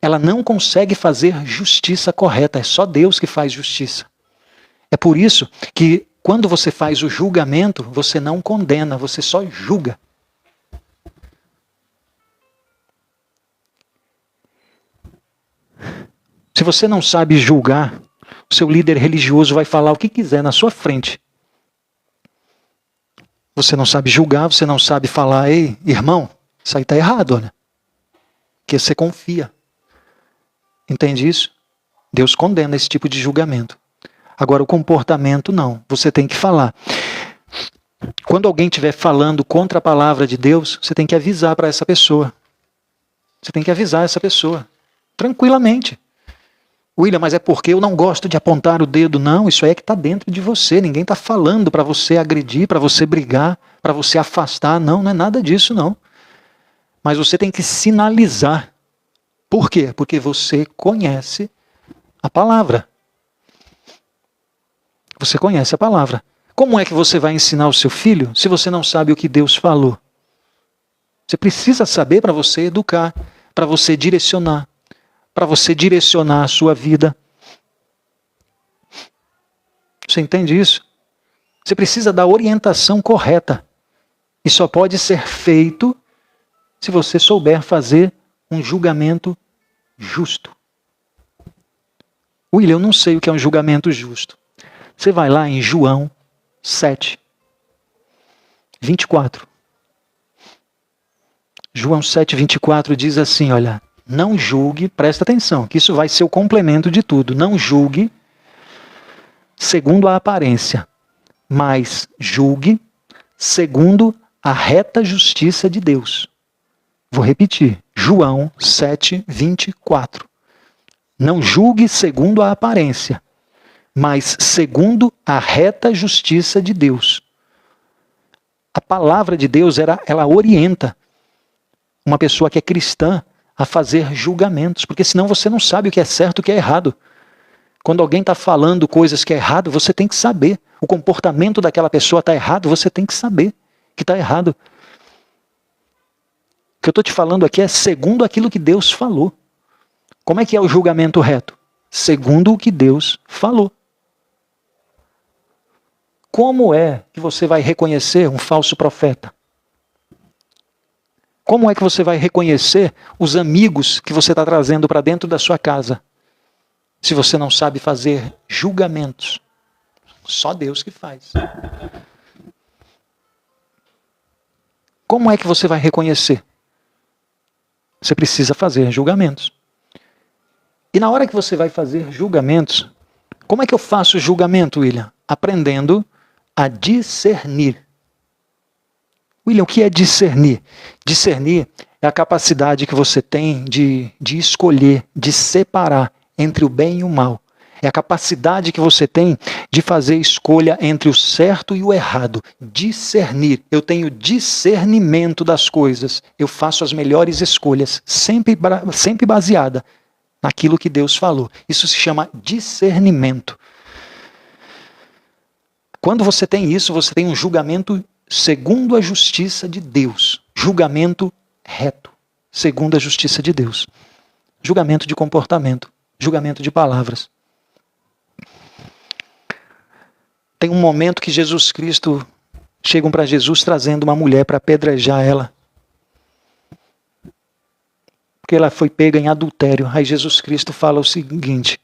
Ela não consegue fazer justiça correta. É só Deus que faz justiça. É por isso que quando você faz o julgamento, você não condena, você só julga. Se você não sabe julgar, o seu líder religioso vai falar o que quiser na sua frente. Você não sabe julgar, você não sabe falar, ei, irmão, isso aí está errado, olha. Porque você confia. Entende isso? Deus condena esse tipo de julgamento. Agora, o comportamento, não. Você tem que falar. Quando alguém estiver falando contra a palavra de Deus, você tem que avisar para essa pessoa. Você tem que avisar essa pessoa. Tranquilamente. William, mas é porque eu não gosto de apontar o dedo. Não, isso aí é que está dentro de você. Ninguém está falando para você agredir, para você brigar, para você afastar. Não, não é nada disso, não. Mas você tem que sinalizar. Por quê? Porque você conhece a palavra. Você conhece a palavra. Como é que você vai ensinar o seu filho se você não sabe o que Deus falou? Você precisa saber para você educar, para você direcionar. Para você direcionar a sua vida. Você entende isso? Você precisa da orientação correta. E só pode ser feito se você souber fazer um julgamento justo. William, eu não sei o que é um julgamento justo. Você vai lá em João 7, 24. João 7, 24 diz assim, olha... Não julgue, presta atenção, que isso vai ser o complemento de tudo. Não julgue segundo a aparência, mas julgue segundo a reta justiça de Deus. Vou repetir, João 7, 24. Não julgue segundo a aparência, mas segundo a reta justiça de Deus. A palavra de Deus, ela orienta uma pessoa que é cristã a fazer julgamentos, porque senão você não sabe o que é certo e o que é errado. Quando alguém está falando coisas que é errado, você tem que saber. O comportamento daquela pessoa está errado, você tem que saber que está errado. O que eu estou te falando aqui é segundo aquilo que Deus falou. Como é que é o julgamento reto? Segundo o que Deus falou. Como é que você vai reconhecer um falso profeta? Como é que você vai reconhecer os amigos que você está trazendo para dentro da sua casa? Se você não sabe fazer julgamentos. Só Deus que faz. Como é que você vai reconhecer? Você precisa fazer julgamentos. E na hora que você vai fazer julgamentos, como é que eu faço julgamento, William? Aprendendo a discernir. William, o que é discernir? Discernir é a capacidade que você tem de escolher, de separar entre o bem e o mal. É a capacidade que você tem de fazer escolha entre o certo e o errado. Discernir. Eu tenho discernimento das coisas. Eu faço as melhores escolhas, sempre baseada naquilo que Deus falou. Isso se chama discernimento. Quando você tem isso, você tem um julgamento segundo a justiça de Deus. Julgamento reto, segundo a justiça de Deus. Julgamento de comportamento, julgamento de palavras. Tem um momento que Jesus Cristo, chegam para Jesus trazendo uma mulher para apedrejar ela. Porque ela foi pega em adultério. Aí Jesus Cristo fala o seguinte: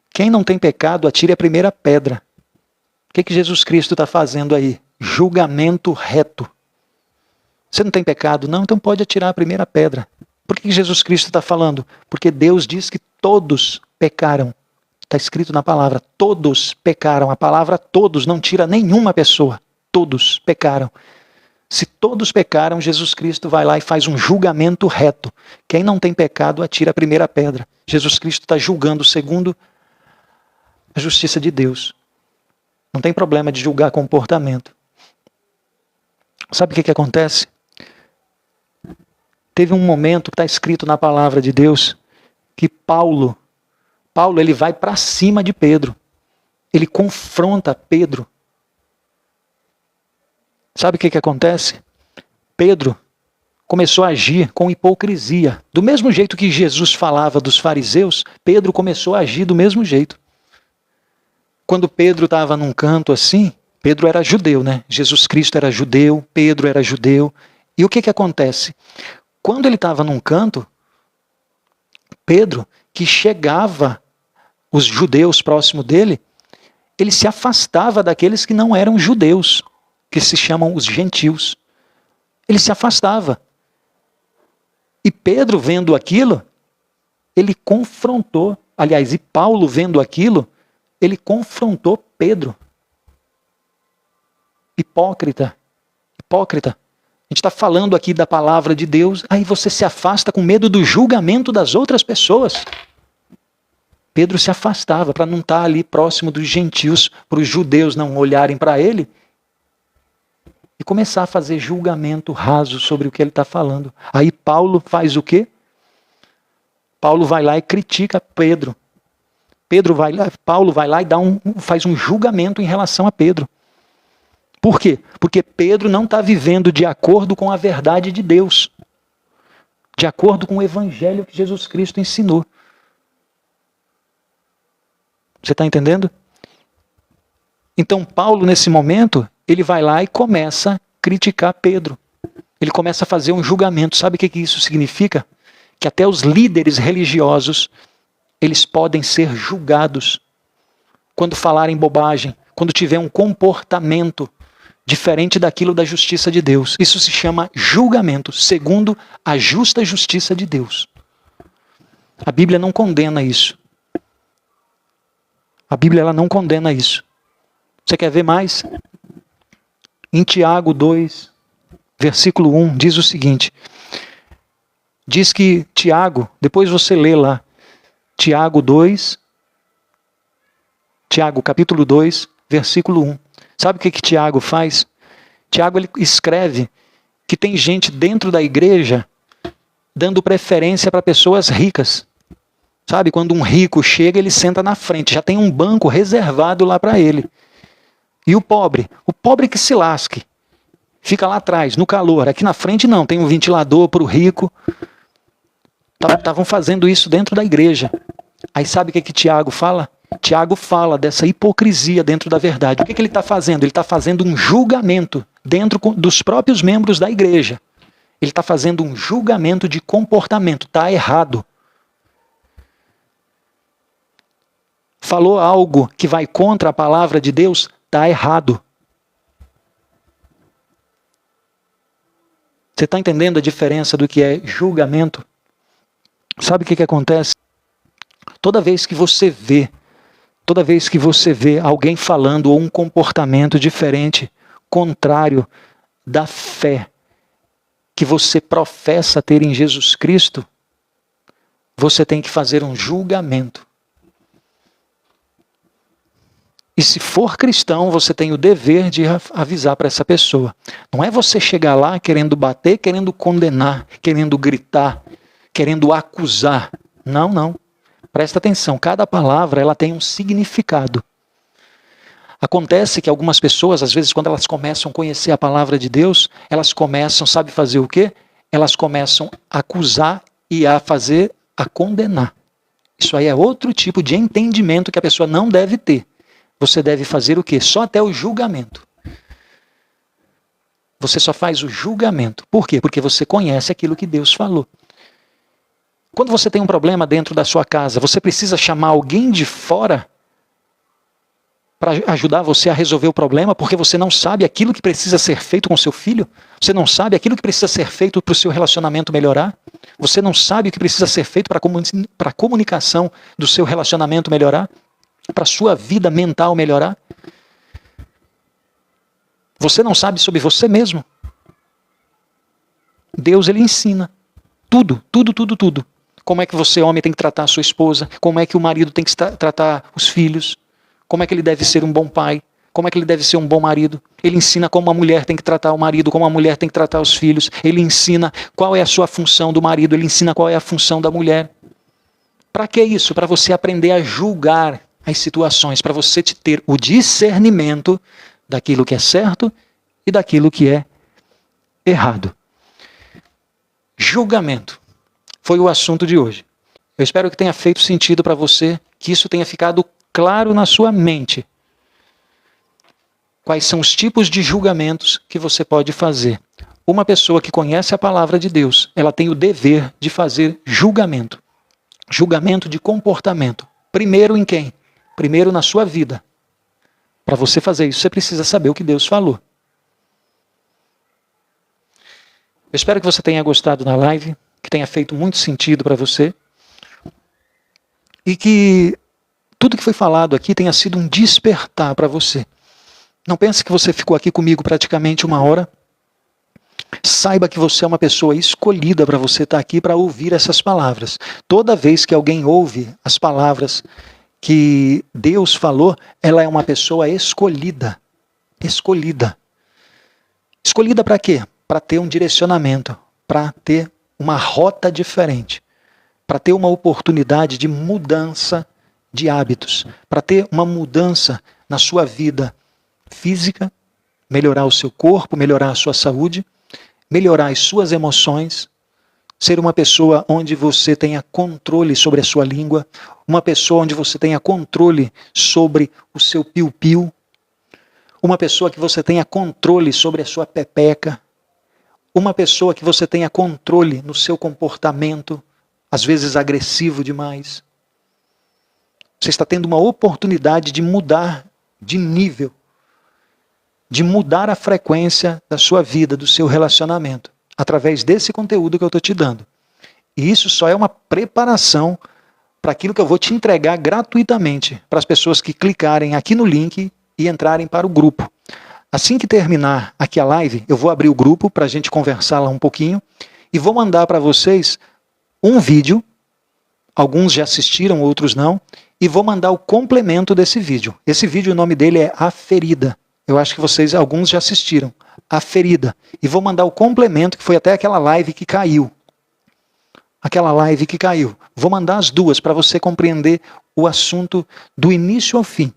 quem não tem pecado, atire a primeira pedra. O que Jesus Cristo está fazendo aí? Julgamento reto. Você não tem pecado? Não, então pode atirar a primeira pedra. Por que Jesus Cristo está falando? Porque Deus diz que todos pecaram. Está escrito na palavra, todos pecaram. A palavra todos não tira nenhuma pessoa. Todos pecaram. Se todos pecaram, Jesus Cristo vai lá e faz um julgamento reto. Quem não tem pecado, atira a primeira pedra. Jesus Cristo está julgando segundo a justiça de Deus. Não tem problema de julgar comportamento. Sabe o que acontece? Teve um momento que está escrito na palavra de Deus que Paulo ele vai para cima de Pedro. Ele confronta Pedro. Sabe o que acontece? Pedro começou a agir com hipocrisia. Do mesmo jeito que Jesus falava dos fariseus, Pedro começou a agir do mesmo jeito. Quando Pedro estava num canto assim, Pedro era judeu, né? Jesus Cristo era judeu, Pedro era judeu. E o que acontece? Quando ele estava num canto, Pedro, que chegava os judeus próximo dele, ele se afastava daqueles que não eram judeus, que se chamam os gentios. Ele se afastava. E Pedro, vendo aquilo, ele confrontou, aliás, e Paulo vendo aquilo, ele confrontou Pedro. Hipócrita. Hipócrita. A gente está falando aqui da palavra de Deus, aí você se afasta com medo do julgamento das outras pessoas. Pedro se afastava para não estar ali próximo dos gentios, para os judeus não olharem para ele e começar a fazer julgamento raso sobre o que ele está falando. Aí Paulo faz o quê? Paulo vai lá e critica Pedro. Paulo vai lá e faz um julgamento em relação a Pedro. Por quê? Porque Pedro não está vivendo de acordo com a verdade de Deus, de acordo com o evangelho que Jesus Cristo ensinou. Você está entendendo? Então Paulo, nesse momento, ele vai lá e começa a criticar Pedro. Ele começa a fazer um julgamento. Sabe o que isso significa? Que até os líderes religiosos, eles podem ser julgados quando falarem bobagem, quando tiver um comportamento diferente daquilo da justiça de Deus. Isso se chama julgamento, segundo a justa justiça de Deus. A Bíblia não condena isso. A Bíblia ela não condena isso. Você quer ver mais? Em Tiago 2, versículo 1, diz o seguinte. Diz que Tiago, depois você lê lá, Tiago capítulo 2, versículo 1. Sabe o que Tiago faz? Tiago ele escreve que tem gente dentro da igreja dando preferência para pessoas ricas. Sabe, quando um rico chega, ele senta na frente, já tem um banco reservado lá para ele. E o pobre que se lasque, fica lá atrás, no calor. Aqui na frente não, tem um ventilador para o rico. Estavam fazendo isso dentro da igreja. Aí sabe o que Tiago fala? Tiago fala dessa hipocrisia dentro da verdade. O que ele está fazendo? Ele está fazendo um julgamento dentro dos próprios membros da igreja. Ele está fazendo um julgamento de comportamento. Está errado. Falou algo que vai contra a palavra de Deus, está errado. Você está entendendo a diferença do que é julgamento? Sabe o que acontece? Toda vez que você vê Toda vez que você vê alguém falando ou um comportamento diferente, contrário da fé que você professa ter em Jesus Cristo, você tem que fazer um julgamento. E se for cristão, você tem o dever de avisar para essa pessoa. Não é você chegar lá querendo bater, querendo condenar, querendo gritar, querendo acusar. Não, não. Presta atenção, cada palavra ela tem um significado. Acontece que algumas pessoas, às vezes, quando elas começam a conhecer a palavra de Deus, elas começam, sabe fazer o quê? Elas começam a acusar e a condenar. Isso aí é outro tipo de entendimento que a pessoa não deve ter. Você deve fazer o quê? Só até o julgamento. Você só faz o julgamento. Por quê? Porque você conhece aquilo que Deus falou. Quando você tem um problema dentro da sua casa, você precisa chamar alguém de fora para ajudar você a resolver o problema, porque você não sabe aquilo que precisa ser feito com seu filho? Você não sabe aquilo que precisa ser feito para o seu relacionamento melhorar? Você não sabe o que precisa ser feito para a comunicação do seu relacionamento melhorar? Para a sua vida mental melhorar? Você não sabe sobre você mesmo? Deus, ele ensina. Tudo, tudo, tudo, tudo. Como é que você, homem, tem que tratar a sua esposa? Como é que o marido tem que tratar os filhos? Como é que ele deve ser um bom pai? Como é que ele deve ser um bom marido? Ele ensina como a mulher tem que tratar o marido, como a mulher tem que tratar os filhos. Ele ensina qual é a sua função do marido, ele ensina qual é a função da mulher. Para que isso? Para você aprender a julgar as situações, para você ter o discernimento daquilo que é certo e daquilo que é errado. Julgamento foi o assunto de hoje. Eu espero que tenha feito sentido para você, que isso tenha ficado claro na sua mente. Quais são os tipos de julgamentos que você pode fazer? Uma pessoa que conhece a palavra de Deus, ela tem o dever de fazer julgamento. Julgamento de comportamento. Primeiro em quem? Primeiro na sua vida. Para você fazer isso, você precisa saber o que Deus falou. Eu espero que você tenha gostado da live, que tenha feito muito sentido para você. E que tudo que foi falado aqui tenha sido um despertar para você. Não pense que você ficou aqui comigo praticamente 1 hora. Saiba que você é uma pessoa escolhida para você estar aqui para ouvir essas palavras. Toda vez que alguém ouve as palavras que Deus falou, ela é uma pessoa escolhida. Escolhida. Escolhida para quê? Para ter um direcionamento, para ter uma rota diferente, para ter uma oportunidade de mudança de hábitos, para ter uma mudança na sua vida física, melhorar o seu corpo, melhorar a sua saúde, melhorar as suas emoções, ser uma pessoa onde você tenha controle sobre a sua língua, uma pessoa onde você tenha controle sobre o seu piu-piu, uma pessoa que você tenha controle sobre a sua pepeca, uma pessoa que você tenha controle no seu comportamento, às vezes agressivo demais. Você está tendo uma oportunidade de mudar de nível, de mudar a frequência da sua vida, do seu relacionamento, através desse conteúdo que eu estou te dando. E isso só é uma preparação para aquilo que eu vou te entregar gratuitamente para as pessoas que clicarem aqui no link e entrarem para o grupo. Assim que terminar aqui a live, eu vou abrir o grupo para a gente conversar lá um pouquinho e vou mandar para vocês um vídeo. Alguns já assistiram, outros não. E vou mandar o complemento desse vídeo. Esse vídeo, o nome dele é A Ferida. Eu acho que vocês, alguns já assistiram. A Ferida. E vou mandar o complemento, que foi até aquela live que caiu. Aquela live que caiu. Vou mandar as duas para você compreender o assunto do início ao fim.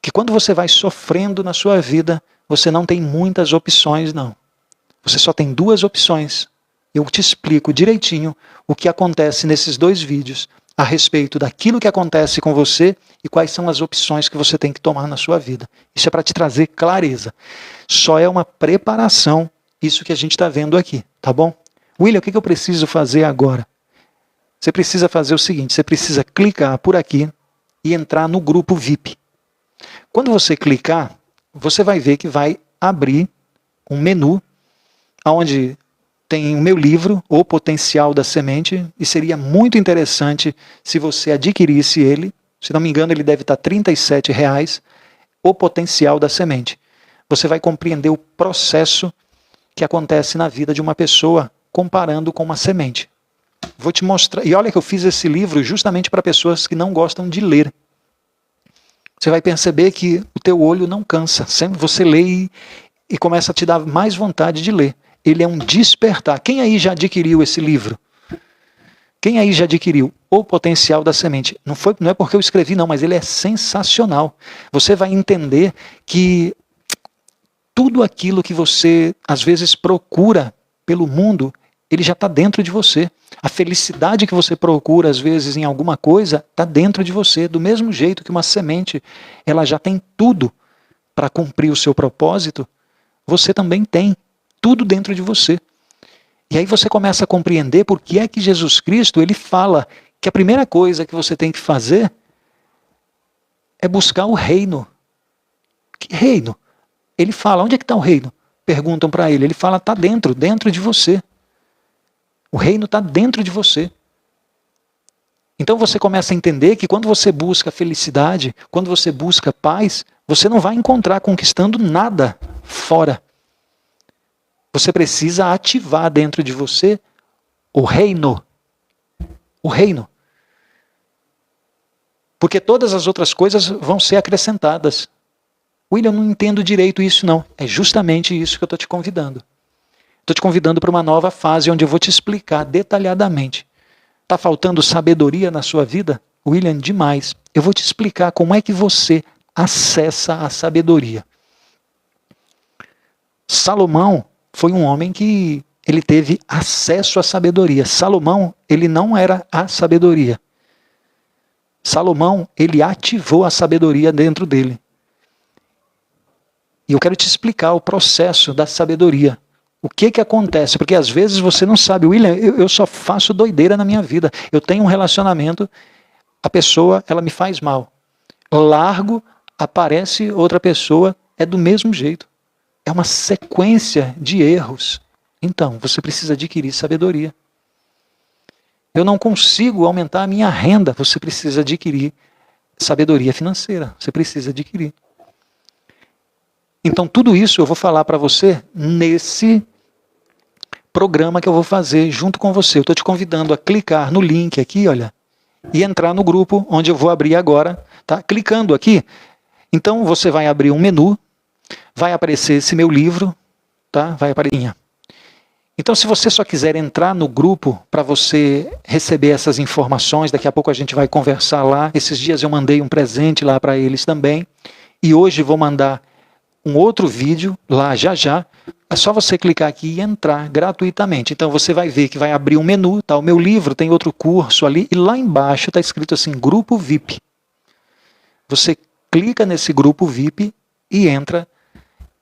Que quando você vai sofrendo na sua vida, você não tem muitas opções, não. Você só tem 2 opções. Eu te explico direitinho o que acontece nesses 2 vídeos a respeito daquilo que acontece com você e quais são as opções que você tem que tomar na sua vida. Isso é para te trazer clareza. Só é uma preparação, isso que a gente está vendo aqui, tá bom? William, o que eu preciso fazer agora? Você precisa fazer o seguinte, você precisa clicar por aqui e entrar no grupo VIP. Quando você clicar, você vai ver que vai abrir um menu onde tem o meu livro, O Potencial da Semente, e seria muito interessante se você adquirisse ele Se não me engano, ele deve estar R$ 37,00, o potencial da semente. Você vai compreender o processo que acontece na vida de uma pessoa comparando com uma semente. Vou te mostrar. E olha que eu fiz esse livro justamente para pessoas que não gostam de ler. Você vai perceber que o teu olho não cansa. Sempre você lê e começa a te dar mais vontade de ler. Ele é um despertar. Quem aí já adquiriu esse livro? Quem aí já adquiriu O Potencial da Semente? Não é porque eu escrevi não, mas ele é sensacional. Você vai entender que tudo aquilo que você às vezes procura pelo mundo, ele já está dentro de você. A felicidade que você procura, às vezes, em alguma coisa, está dentro de você. Do mesmo jeito que uma semente, ela já tem tudo para cumprir o seu propósito, você também tem tudo dentro de você. E aí você começa a compreender por que é que Jesus Cristo, ele fala que a primeira coisa que você tem que fazer é buscar o reino. Que reino? Ele fala, onde é que está o reino? Perguntam para ele. Ele fala, está dentro de você. O reino está dentro de você. Então você começa a entender que quando você busca felicidade, quando você busca paz, você não vai encontrar conquistando nada fora. Você precisa ativar dentro de você o reino. O reino. Porque todas as outras coisas vão ser acrescentadas. William, eu não entendo direito isso não. É justamente isso que eu estou te convidando. Estou te convidando para uma nova fase onde eu vou te explicar detalhadamente. Está faltando sabedoria na sua vida? William, demais. Eu vou te explicar como é que você acessa a sabedoria. Salomão foi um homem que ele teve acesso à sabedoria. Salomão, ele não era a sabedoria. Salomão, ele ativou a sabedoria dentro dele. E eu quero te explicar o processo da sabedoria. O que acontece? Porque às vezes você não sabe. William, eu só faço doideira na minha vida. Eu tenho um relacionamento, a pessoa, ela me faz mal. Largo, aparece outra pessoa, é do mesmo jeito. É uma sequência de erros. Então, você precisa adquirir sabedoria. Eu não consigo aumentar a minha renda. Você precisa adquirir sabedoria financeira. Você precisa adquirir. Então, tudo isso eu vou falar para você nesse programa que eu vou fazer junto com você. Eu estou te convidando a clicar no link aqui, olha, e entrar no grupo onde eu vou abrir agora. Tá? Clicando aqui, então você vai abrir um menu, vai aparecer esse meu livro, tá? Vai aparecer. Então, se você só quiser entrar no grupo para você receber essas informações, daqui a pouco a gente vai conversar lá. Esses dias eu mandei um presente lá para eles também. E hoje vou mandar um outro vídeo lá já. É só você clicar aqui e entrar gratuitamente. Então você vai ver que vai abrir um menu, tá? O meu livro tem outro curso ali e lá embaixo está escrito assim, Grupo VIP. Você clica nesse Grupo VIP e entra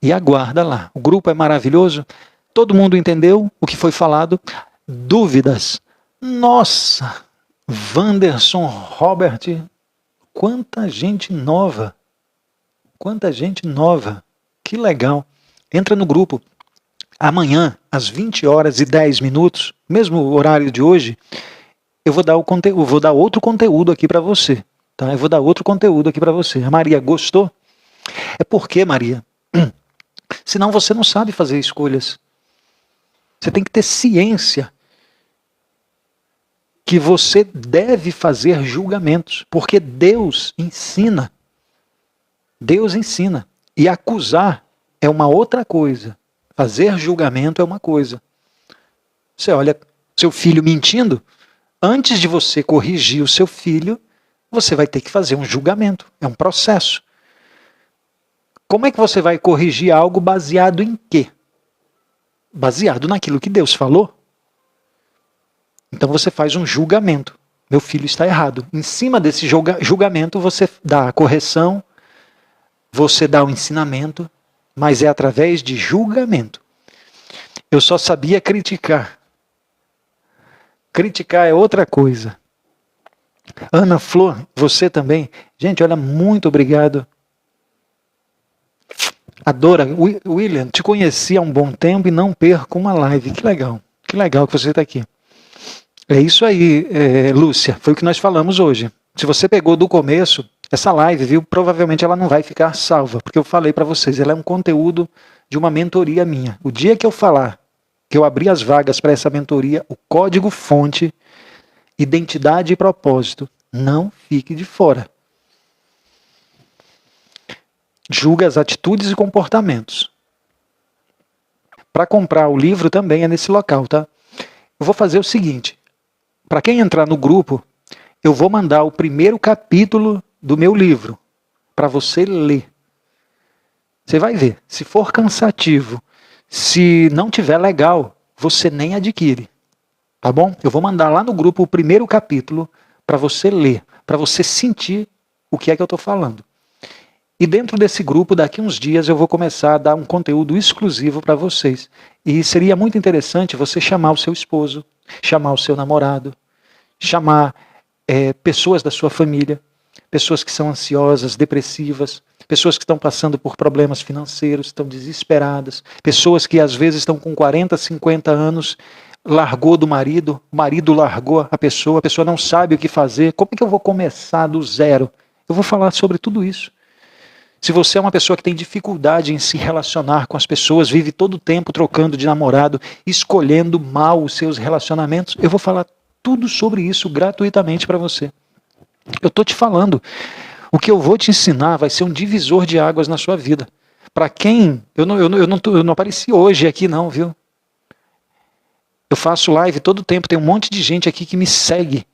e aguarda lá. O grupo é maravilhoso. Todo mundo entendeu o que foi falado? Dúvidas? Nossa! Wanderson, Robert, quanta gente nova! Quanta gente nova! Que legal! Entra no grupo. Amanhã, às 20h10, mesmo horário de hoje, eu vou dar outro conteúdo aqui para você. Tá? Eu vou dar outro conteúdo aqui para você. A Maria gostou? É porque, Maria, senão você não sabe fazer escolhas. Você tem que ter ciência que você deve fazer julgamentos, porque Deus ensina. Deus ensina. E acusar é uma outra coisa. Fazer julgamento é uma coisa. Você olha seu filho mentindo, antes de você corrigir o seu filho, você vai ter que fazer um julgamento. É um processo. Como é que você vai corrigir algo baseado em quê? Baseado naquilo que Deus falou. Então você faz um julgamento. Meu filho está errado. Em cima desse julgamento você dá a correção, você dá o ensinamento, mas é através de julgamento. Eu só sabia criticar. Criticar é outra coisa. Ana Flor, você também. Gente, olha, muito obrigado. Adora. William, te conheci há um bom tempo e não perco uma live. Que legal. Que legal que você está aqui. É isso aí, Lúcia. Foi o que nós falamos hoje. Se você pegou do começo, essa live, viu, provavelmente ela não vai ficar salva, porque eu falei para vocês, ela é um conteúdo de uma mentoria minha. O dia que eu falar que eu abri as vagas para essa mentoria, o código-fonte, identidade e propósito, não fique de fora. Julga as atitudes e comportamentos. Para comprar o livro também é nesse local, tá? Eu vou fazer o seguinte, para quem entrar no grupo, eu vou mandar o primeiro capítulo do meu livro para você ler. Você vai ver, se for cansativo, se não tiver legal, você nem adquire. Tá bom? Eu vou mandar lá no grupo o primeiro capítulo para você ler, para você sentir o que é que eu estou falando. E dentro desse grupo, daqui uns dias, eu vou começar a dar um conteúdo exclusivo para vocês. E seria muito interessante você chamar o seu esposo, chamar o seu namorado, chamar pessoas da sua família, pessoas que são ansiosas, depressivas, pessoas que estão passando por problemas financeiros, estão desesperadas, pessoas que às vezes estão com 40, 50 anos, largou do marido, o marido largou a pessoa não sabe o que fazer, como é que eu vou começar do zero? Eu vou falar sobre tudo isso. Se você é uma pessoa que tem dificuldade em se relacionar com as pessoas, vive todo o tempo trocando de namorado, escolhendo mal os seus relacionamentos, eu vou falar tudo sobre isso gratuitamente para você. Eu estou te falando, o que eu vou te ensinar vai ser um divisor de águas na sua vida. Para quem, eu não apareci hoje aqui não, viu? Eu faço live todo o tempo, tem um monte de gente aqui que me segue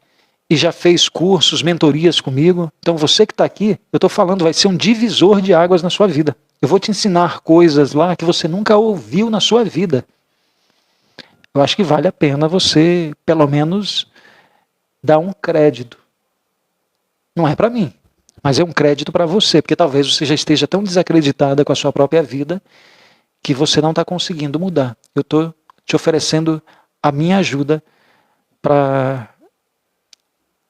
e já fez cursos, mentorias comigo. Então você que está aqui, eu estou falando, vai ser um divisor de águas na sua vida. Eu vou te ensinar coisas lá que você nunca ouviu na sua vida. Eu acho que vale a pena você, pelo menos, dar um crédito. Não é para mim, mas é um crédito para você, porque talvez você já esteja tão desacreditada com a sua própria vida que você não está conseguindo mudar. Eu estou te oferecendo a minha ajuda para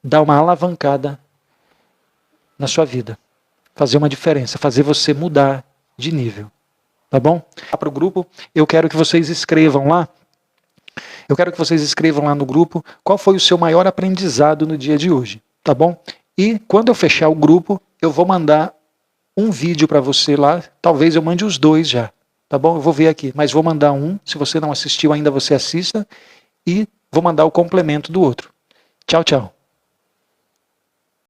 dar uma alavancada na sua vida, fazer uma diferença, fazer você mudar de nível, tá bom? Para o grupo, eu quero que vocês escrevam lá, no grupo qual foi o seu maior aprendizado no dia de hoje, tá bom? E quando eu fechar o grupo, eu vou mandar um vídeo para você lá, talvez eu mande os dois já, tá bom? Eu vou ver aqui, mas vou mandar um, se você não assistiu ainda você assista, e vou mandar o complemento do outro. Tchau, tchau.